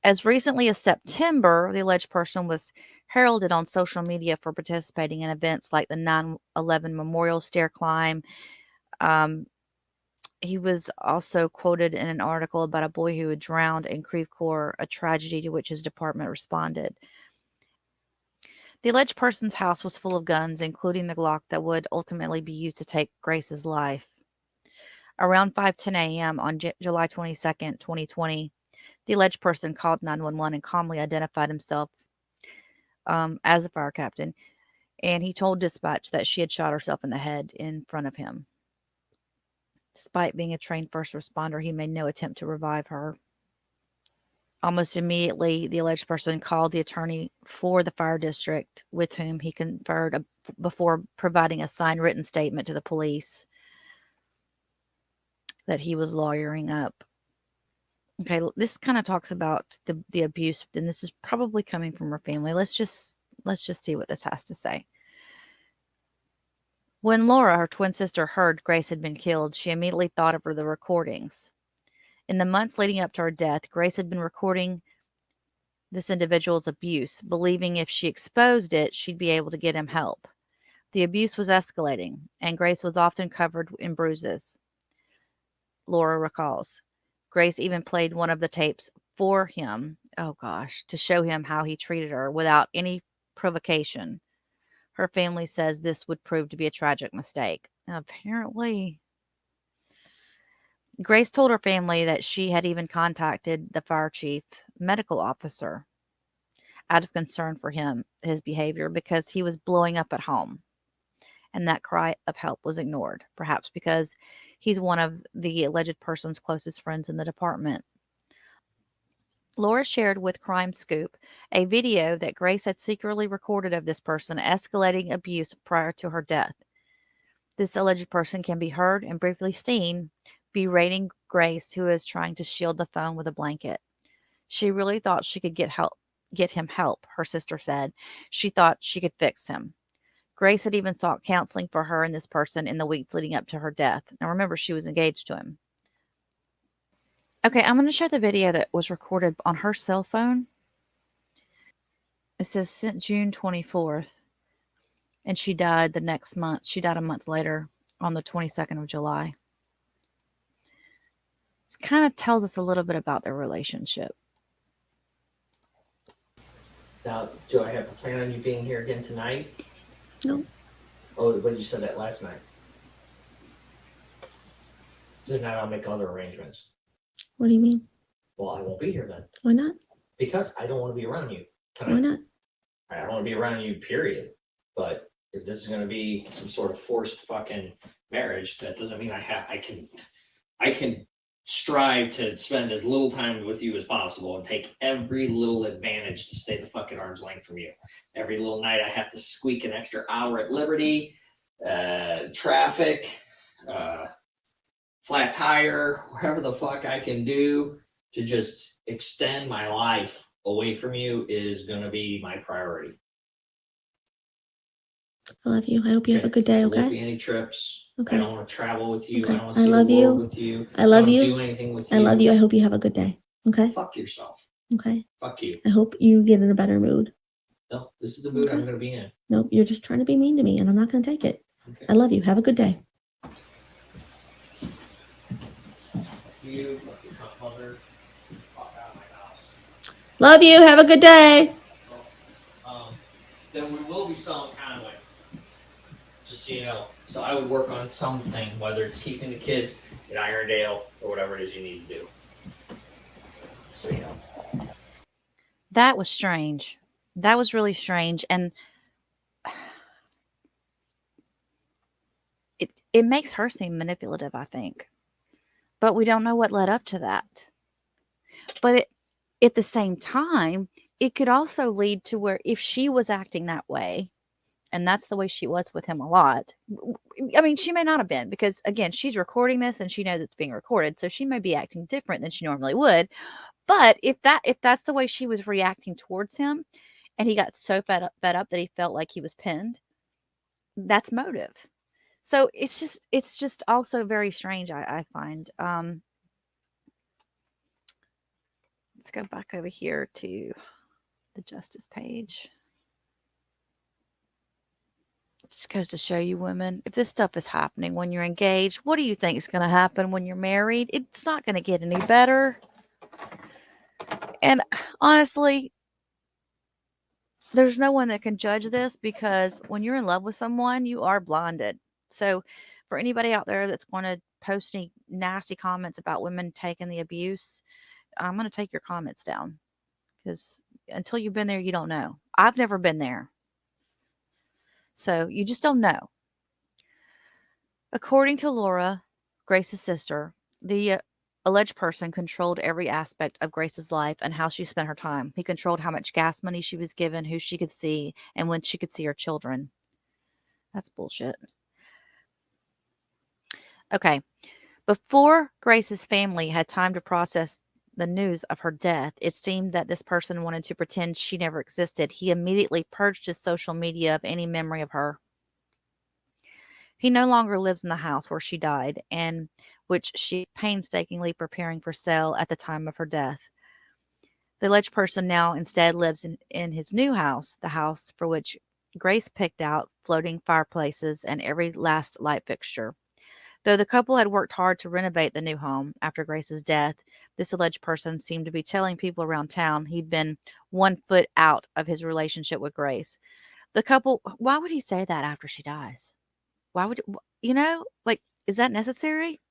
As recently as September, the alleged person was heralded on social media for participating in events like the 9/11 Memorial Stair Climb. He was also quoted in an article about a boy who had drowned in Creve Coeur, a tragedy to which his department responded. The alleged person's house was full of guns, including the Glock that would ultimately be used to take Grace's life. Around 5:10 a.m. on July 22nd, 2020, the alleged person called 911 and calmly identified himself as a fire captain, and he told dispatch that she had shot herself in the head in front of him. Despite being a trained first responder, he made no attempt to revive her. Almost immediately, the alleged person called the attorney for the fire district, with whom he conferred before providing a signed written statement to the police that he was lawyering up. Okay, this kind of talks about the abuse, and this is probably coming from her family. Let's just see what this has to say. When Laura, her twin sister, heard Grace had been killed, she immediately thought of the recordings. In the months leading up to her death, Grace had been recording this individual's abuse, believing if she exposed it, she'd be able to get him help. The abuse was escalating, and Grace was often covered in bruises. Laura recalls. Grace even played one of the tapes for him, to show him how he treated her without any provocation. Her family says this would prove to be a tragic mistake. Apparently, Grace told her family that she had even contacted the fire chief medical officer out of concern for his behavior, because he was blowing up at home. And that cry of help was ignored, perhaps because he's one of the alleged person's closest friends in the department. Laura shared with Crime Scoop a video that Grace had secretly recorded of this person escalating abuse prior to her death. This alleged person can be heard and briefly seen berating Grace, who is trying to shield the phone with a blanket. She really thought she could get him help, her sister said. She thought she could fix him. Grace had even sought counseling for her and this person in the weeks leading up to her death. Now remember, she was engaged to him. Okay, I'm going to show the video that was recorded on her cell phone. It says sent June 24th, and she died the next month. She died a month later on the 22nd of July. It kind of tells us a little bit about their relationship. Now, do I have a plan on you being here again tonight? No. Oh, but you said that last night. Then I'll make other arrangements. What do you mean? Well, I won't be here then. Why not? Because I don't want to be around you tonight. Why not? I don't want to be around you, period. But if this is going to be some sort of forced fucking marriage, that doesn't mean I can strive to spend as little time with you as possible and take every little advantage to stay the fucking arm's length from you. Every little night I have to squeak an extra hour at Liberty, traffic, flat tire, wherever the fuck I can do to just extend my life away from you is going to be my priority. I love you. I hope you have a good day, There won't okay? be any trips. Okay. I don't want to travel with you. I Okay. don't want to I see the love world you. with you. I love don't you. do anything with I you. love you. I hope you have a good day. Okay? Fuck yourself. Okay. Fuck you. I hope you get in a better mood. No, this is the mood I'm Okay. going to be in. Nope, you're just trying to be mean to me and I'm not going to take it. Okay. I love you. Have a good day. You fucking cunt mother. Fuck out of my house. Love you. Have a good day. Then we will be selling conway. Just so you know. So I would work on something, whether it's keeping the kids in Irondale or whatever it is you need to do. So you know. That was strange. That was really strange. And it makes her seem manipulative, I think. But we don't know what led up to that. But at the same time, it could also lead to where if she was acting that way, and that's the way she was with him a lot. I mean, she may not have been because, again, she's recording this and she knows it's being recorded, so she may be acting different than she normally would. But if that's the way she was reacting towards him, and he got so fed up that he felt like he was pinned, that's motive. So it's just also very strange. I find. Let's go back over here to the justice page. Just goes to show you, women, if this stuff is happening when you're engaged, what do you think is going to happen when you're married? It's not going to get any better. And honestly, there's no one that can judge this because when you're in love with someone, you are blinded. So for anybody out there that's going to post any nasty comments about women taking the abuse, I'm going to take your comments down because until you've been there, you don't know. I've never been there. So you just don't know. According to Laura, Grace's sister, the alleged person controlled every aspect of Grace's life and how she spent her time. He controlled how much gas money she was given, who she could see, and when she could see her children. That's bullshit. Okay. Before Grace's family had time to process the news of her death, it seemed that this person wanted to pretend she never existed. He immediately purged his social media of any memory of her. He no longer lives in the house where she died and which she painstakingly preparing for sale at the time of her death. The alleged person now instead lives in his new house, the house for which Grace picked out floating fireplaces and every last light fixture. Though the couple had worked hard to renovate the new home after Grace's death, this alleged person seemed to be telling people around town he'd been 1 foot out of his relationship with Grace. The couple, why would he say that after she dies? Why would, like, is that necessary?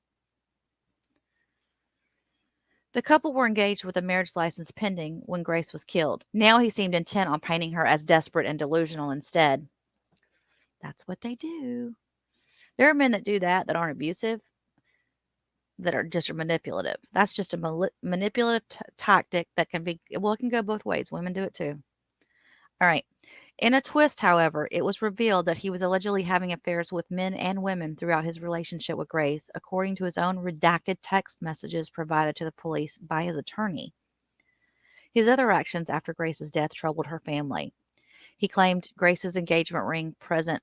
The couple were engaged with a marriage license pending when Grace was killed. Now he seemed intent on painting her as desperate and delusional instead. That's what they do. There are men that do that aren't abusive, that are just manipulative. That's just a manipulative tactic that can be, well, it can go both ways. Women do it too. All right. In a twist, however, it was revealed that he was allegedly having affairs with men and women throughout his relationship with Grace, according to his own redacted text messages provided to the police by his attorney. His other actions after Grace's death troubled her family. He claimed Grace's engagement ring present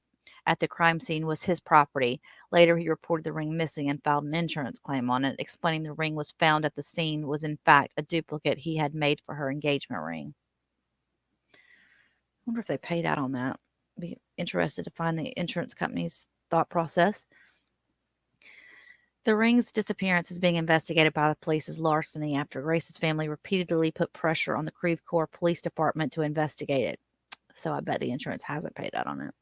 at the crime scene was his property. Later, he reported the ring missing and filed an insurance claim on it, explaining the ring was found at the scene was in fact a duplicate he had made for her engagement ring. I wonder if they paid out on that. Be interested to find the insurance company's thought process. The ring's disappearance is being investigated by the police as larceny after Grace's family repeatedly put pressure on the Creve Coeur Police Department to investigate it. So I bet the insurance hasn't paid out on it.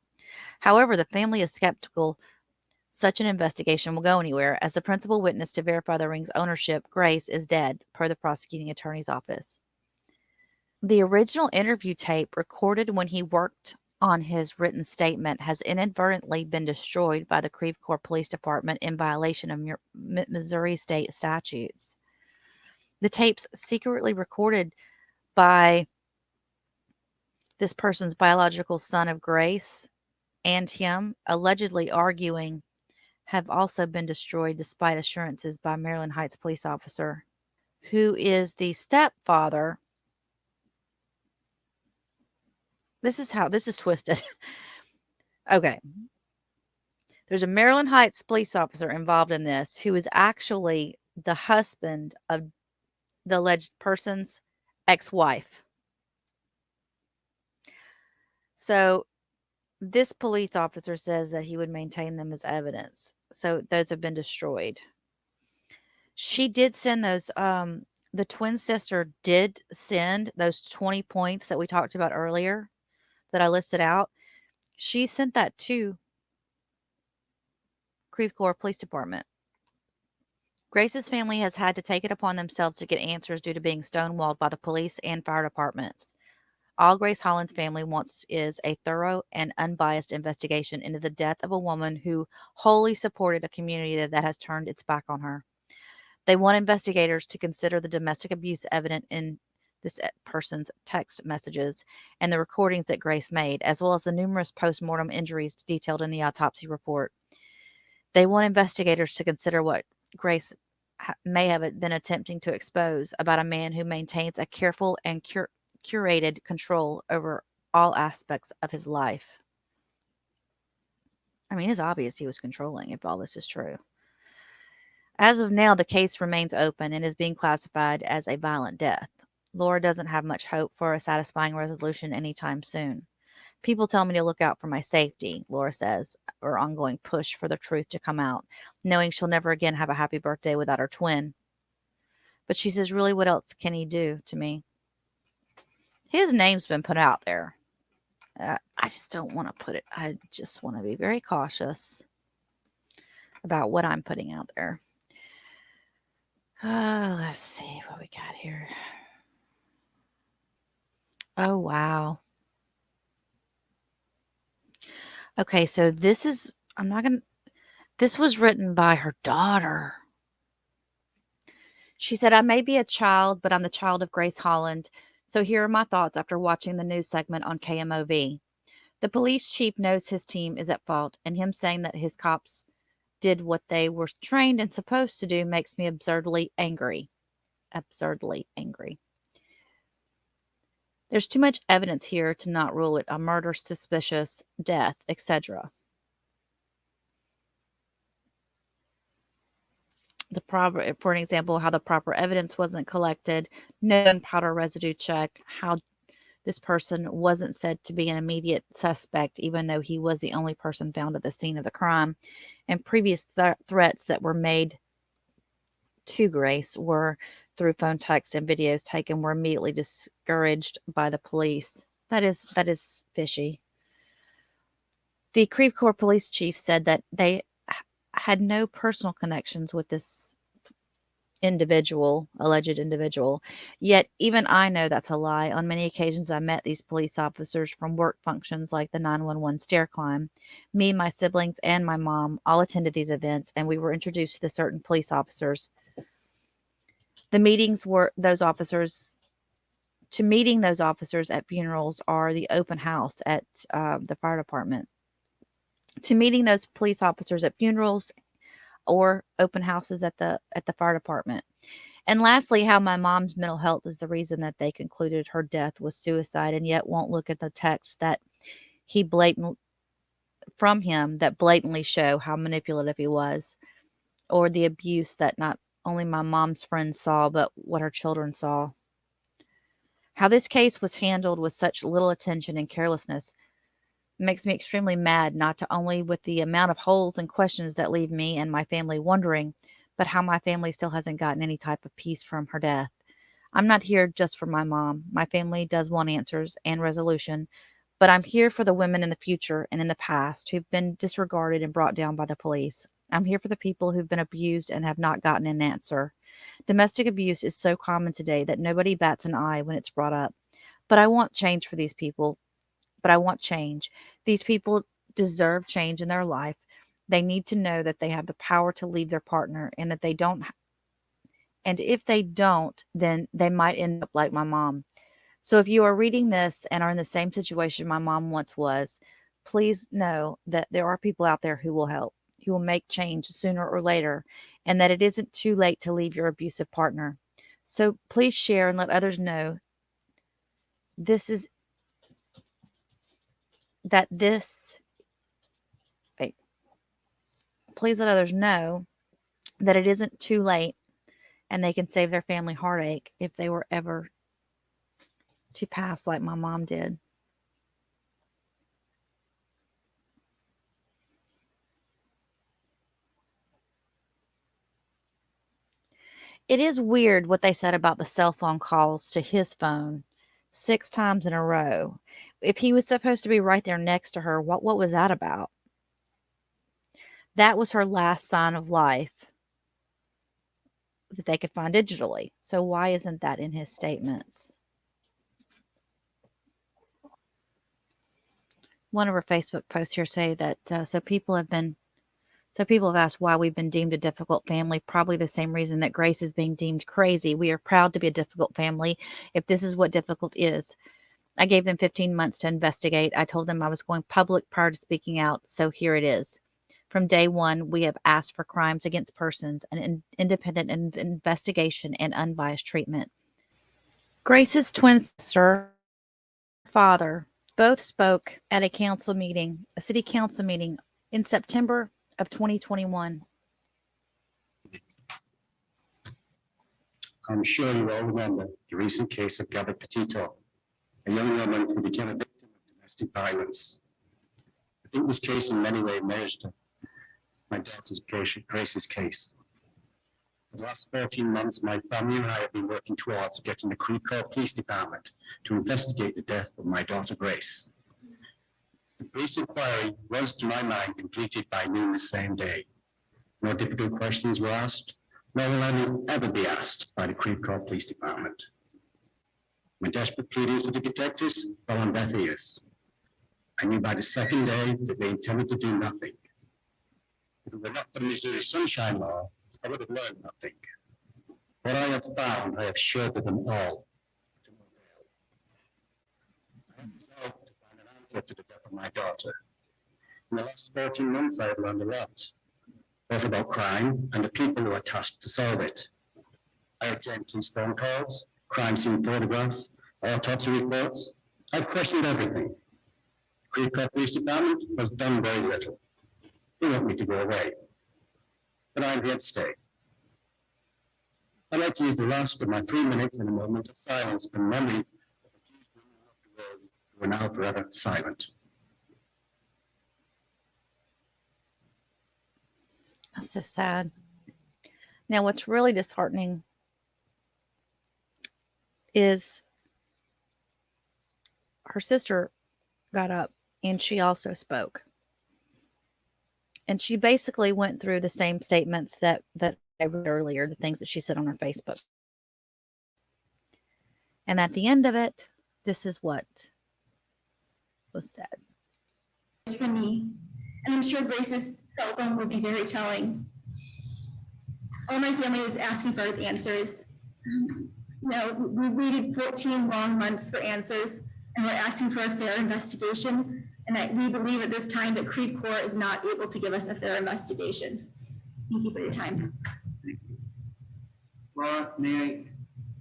However, the family is skeptical such an investigation will go anywhere, as the principal witness to verify the ring's ownership, Grace, is dead, per the prosecuting attorney's office. The original interview tape recorded when he worked on his written statement has inadvertently been destroyed by the Creve Coeur Police Department in violation of Missouri state statutes. The tapes secretly recorded by this person's biological son of Grace and him allegedly arguing have also been destroyed despite assurances by Maryland Heights police officer, who is the stepfather. This is twisted. Okay. There's a Maryland Heights police officer involved in this who is actually the husband of the alleged person's ex-wife. So this police officer says that he would maintain them as evidence. So those have been destroyed. She did send those, the twin sister did send those 20 points that we talked about earlier that I listed out. She sent that to Creve Coeur Police Department. Grace's family has had to take it upon themselves to get answers due to being stonewalled by the police and fire departments. All Grace Holland's family wants is a thorough and unbiased investigation into the death of a woman who wholly supported a community that has turned its back on her. They want investigators to consider the domestic abuse evident in this person's text messages and the recordings that Grace made, as well as the numerous post-mortem injuries detailed in the autopsy report. They want investigators to consider what Grace may have been attempting to expose about a man who maintains a careful and curated control over all aspects of his life. I mean, it's obvious he was controlling if all this is true. As of now, the case remains open and is being classified as a violent death. Laura doesn't have much hope for a satisfying resolution anytime soon. People tell me to look out for my safety, Laura says, her ongoing push for the truth to come out, knowing she'll never again have a happy birthday without her twin. But she says, really, what else can he do to me? His name's been put out there. I just don't want to put it. I just want to be very cautious about what I'm putting out there. Let's see what we got here. Oh, wow. Okay, so this is, this was written by her daughter. She said, I may be a child, but I'm the child of Grace Holland. So here are my thoughts after watching the news segment on KMOV. The police chief knows his team is at fault, and him saying that his cops did what they were trained and supposed to do makes me absurdly angry. Absurdly angry. There's too much evidence here to not rule it a murder, suspicious death, etc. For an example, how the proper evidence wasn't collected, no gunpowder residue check, how this person wasn't said to be an immediate suspect, even though he was the only person found at the scene of the crime, and previous threats that were made to Grace were through phone text and videos taken were immediately discouraged by the police. That is fishy. The Creve Coeur police chief said that they had no personal connections with this alleged individual. Yet even I know that's a lie. On many occasions, I met these police officers from work functions like the 911 stair climb. Me, my siblings, and my mom all attended these events, and we were introduced to the certain police officers. The meetings were meeting those officers at funerals or the open house at the fire department. To meeting those police officers at funerals or open houses at the fire department. And lastly, how my mom's mental health is the reason that they concluded her death was suicide, and yet won't look at the texts that blatantly show how manipulative he was, or the abuse that not only my mom's friends saw, but what her children saw. How this case was handled with such little attention and carelessness makes me extremely mad, not only with the amount of holes and questions that leave me and my family wondering, but how my family still hasn't gotten any type of peace from her death. I'm not here just for my mom. My family does want answers and resolution, but I'm here for the women in the future and in the past who've been disregarded and brought down by the police. I'm here for the people who've been abused and have not gotten an answer. Domestic abuse is so common today that nobody bats an eye when it's brought up. But I want change for these people. These people deserve change in their life. They need to know that they have the power to leave their partner, and that they don't. And if they don't, then they might end up like my mom. So if you are reading this and are in the same situation my mom once was, please know that there are people out there who will help, who will make change sooner or later, and that it isn't too late to leave your abusive partner. So please share and let others know this please let others know that it isn't too late and they can save their family heartache if they were ever to pass like my mom did. It is weird what they said about the cell phone calls to his phone 6 times in a row. If he was supposed to be right there next to her, what was that about? That was her last sign of life that they could find digitally. So why isn't that in his statements? One of her Facebook posts here say that so people have asked why we've been deemed a difficult family, probably the same reason that Grace is being deemed crazy. We are proud to be a difficult family. If this is what difficult is, I gave them 15 months to investigate. I told them I was going public prior to speaking out, so here it is. From day one, we have asked for crimes against persons, an independent investigation, and unbiased treatment. Grace's twin sister, father, both spoke at a city council meeting in September of 2021. I'm sure you all remember the recent case of Gabby Petito, a young woman who became a victim of domestic violence. I think this case in many ways mirrors my daughter's Grace's case. For the last 14 months, my family and I have been working towards getting the Creve Coeur Police Department to investigate the death of my daughter Grace. The police inquiry was, to my mind, completed by noon the same day. No difficult questions were asked, nor will any ever be asked by the Creve Coeur Police Department. My desperate pleadings to the detectives fell on deaf ears. I knew by the second day that they intended to do nothing. If it were not for the Missouri Sunshine Law, I would have learned nothing. What I have found, I have shared with them all. To no avail. I have resolved to find an answer to the death of my daughter. In the last 14 months, I have learned a lot, both about crime and the people who are tasked to solve it. I have obtained police phone calls, crime scene photographs, autopsy reports. I've questioned everything. The Creve Coeur Police Department has done very little. They want me to go away, but I'm here to stay. I'd like to use the last of my 3 minutes in a moment of silence in memory of the accused women of the world who are now forever silent. That's so sad. Now, what's really disheartening is her sister got up and she also spoke. And she basically went through the same statements that I read earlier, the things that she said on her Facebook. And at the end of it, this is what was said. For me, and I'm sure Grace's cell phone would be very telling. All my family is asking for is answers. We waited 14 long months for answers, and we're asking for a fair investigation. And we believe at this time that Creve Coeur is not able to give us a fair investigation. Thank you for your time. Thank you. Laura, may I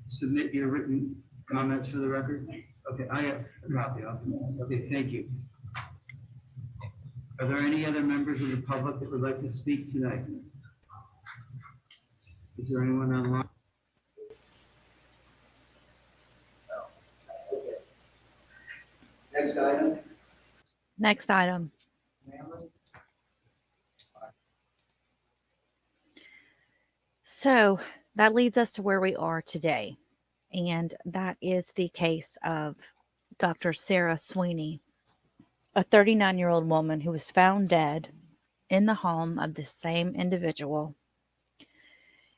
submit your written comments for the record? Okay, I have a copy of them. Okay, thank you. Are there any other members of the public that would like to speak tonight? Is there anyone online? Next item. Next item. So that leads us to where we are today. And that is the case of Dr. Sarah Sweeney, a 39-year-old woman who was found dead in the home of the same individual.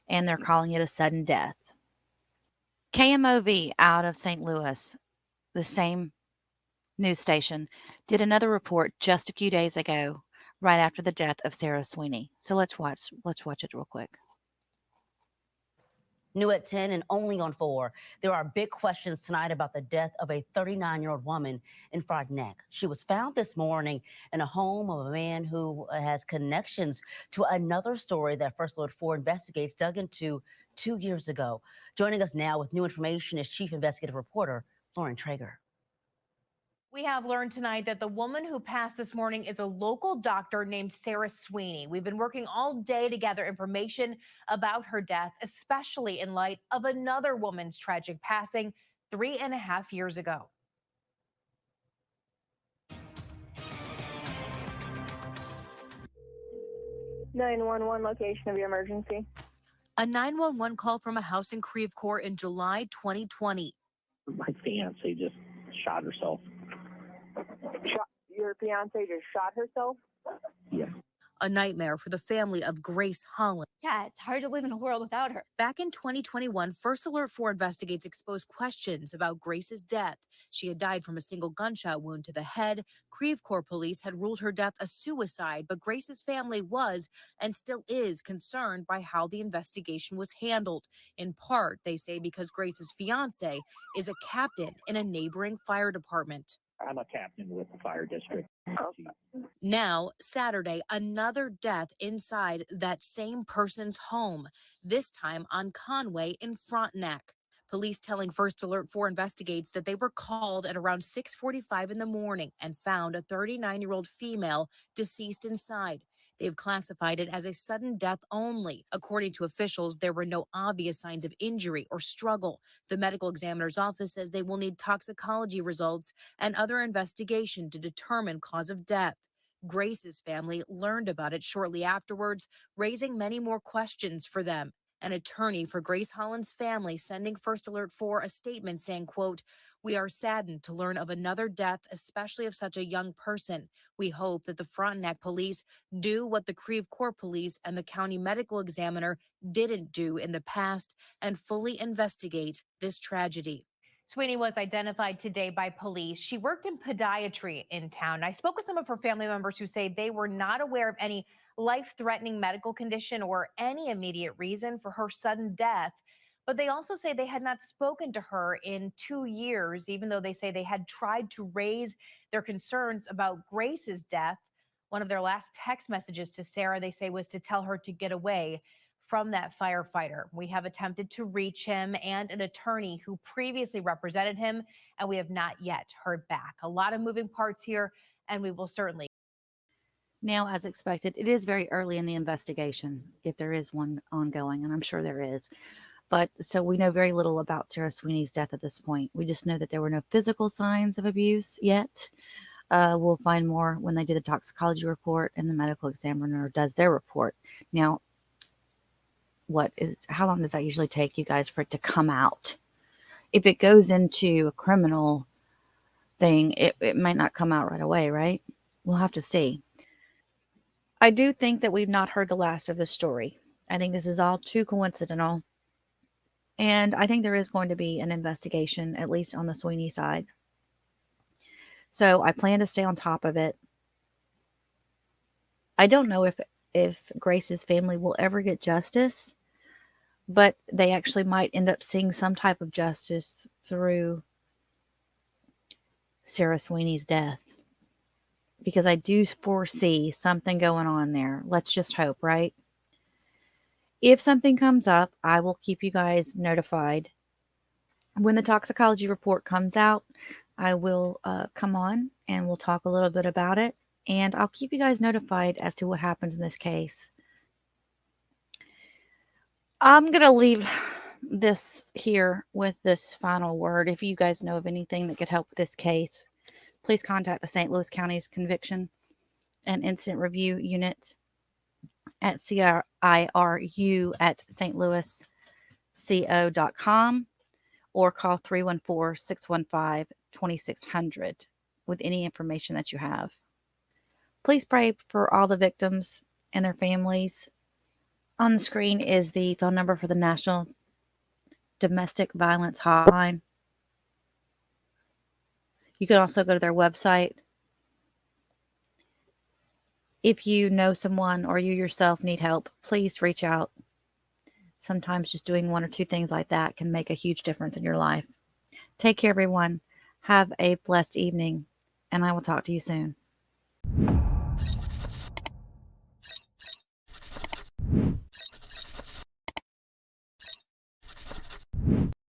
And they're calling it a sudden death. KMOV out of St. Louis, the same news station, did another report just a few days ago, right after the death of Sarah Sweeney. So let's watch it real quick. New at 10 and only on 4. There are big questions tonight about the death of a 39-year-old woman in Frontenac. She was found this morning in a home of a man who has connections to another story that First Alert 4 Investigates dug into 2 years ago. Joining us now with new information is Chief Investigative Reporter Lauren Traeger. We have learned tonight that the woman who passed this morning is a local doctor named Sarah Sweeney. We've been working all day to gather information about her death, especially in light of another woman's tragic passing 3.5 years ago. (911) location of your emergency. A 911 call from a house in Creve Coeur in July 2020. My fiance just shot herself. Your fiance just shot herself? Yes. A nightmare for the family of Grace Holland. Yeah, it's hard to live in a world without her. Back in 2021, First Alert 4 Investigates exposed questions about Grace's death. She had died from a single gunshot wound to the head. Creve Coeur police had ruled her death a suicide, but Grace's family was and still is concerned by how the investigation was handled. In part, they say because Grace's fiance is a captain in a neighboring fire department. I'm a captain with the fire district. Now, Saturday, another death inside that same person's home, this time on Conway in Frontenac. Police telling First Alert 4 Investigates that they were called at around 6:45 in the morning and found a 39-year-old female deceased inside. They've classified it as a sudden death only. According to officials, there were no obvious signs of injury or struggle. The medical examiner's office says they will need toxicology results and other investigation to determine cause of death. Grace's family learned about it shortly afterwards, raising many more questions for them. An attorney for Grace Holland's family sending First Alert 4 a statement saying, quote, "We are saddened to learn of another death, especially of such a young person. We hope that the Frontenac police do what the Creve Coeur police and the county medical examiner didn't do in the past and fully investigate this tragedy." Sweeney was identified today by police. She worked in podiatry in town. I spoke with some of her family members who say they were not aware of any life-threatening medical condition or any immediate reason for her sudden death. But they also say they had not spoken to her in 2 years, even though they say they had tried to raise their concerns about Grace's death. One of their last text messages to Sarah, they say, was to tell her to get away from that firefighter. We have attempted to reach him and an attorney who previously represented him, and we have not yet heard back. A lot of moving parts here, and we will certainly. Now, as expected, it is very early in the investigation, if there is one ongoing, and I'm sure there is. But so we know very little about Sarah Sweeney's death at this point. We just know that there were no physical signs of abuse yet. We'll find more when they do the toxicology report and the medical examiner does their report. Now, how long does that usually take you guys for it to come out? If it goes into a criminal thing, it might not come out right away, right? We'll have to see. I do think that we've not heard the last of this story. I think this is all too coincidental. And I think there is going to be an investigation, at least on the Sweeney side. So I plan to stay on top of it. I don't know if Grace's family will ever get justice, but they actually might end up seeing some type of justice through Sarah Sweeney's death. Because I do foresee something going on there. Let's just hope, right? If something comes up, I will keep you guys notified. When the toxicology report comes out, I will come on and we'll talk a little bit about it. And I'll keep you guys notified as to what happens in this case. I'm going to leave this here with this final word. If you guys know of anything that could help with this case, please contact the St. Louis County's Conviction and Incident Review Unit at CRIU@stlouisco.com or call 314-615-2600 with any information that you have. Please pray for all the victims and their families. On the screen is the phone number for the National Domestic Violence Hotline. You can also go to their website. If you know someone or you yourself need help, please reach out. Sometimes just doing one or two things like that can make a huge difference in your life. Take care, everyone. Have a blessed evening, and I will talk to you soon.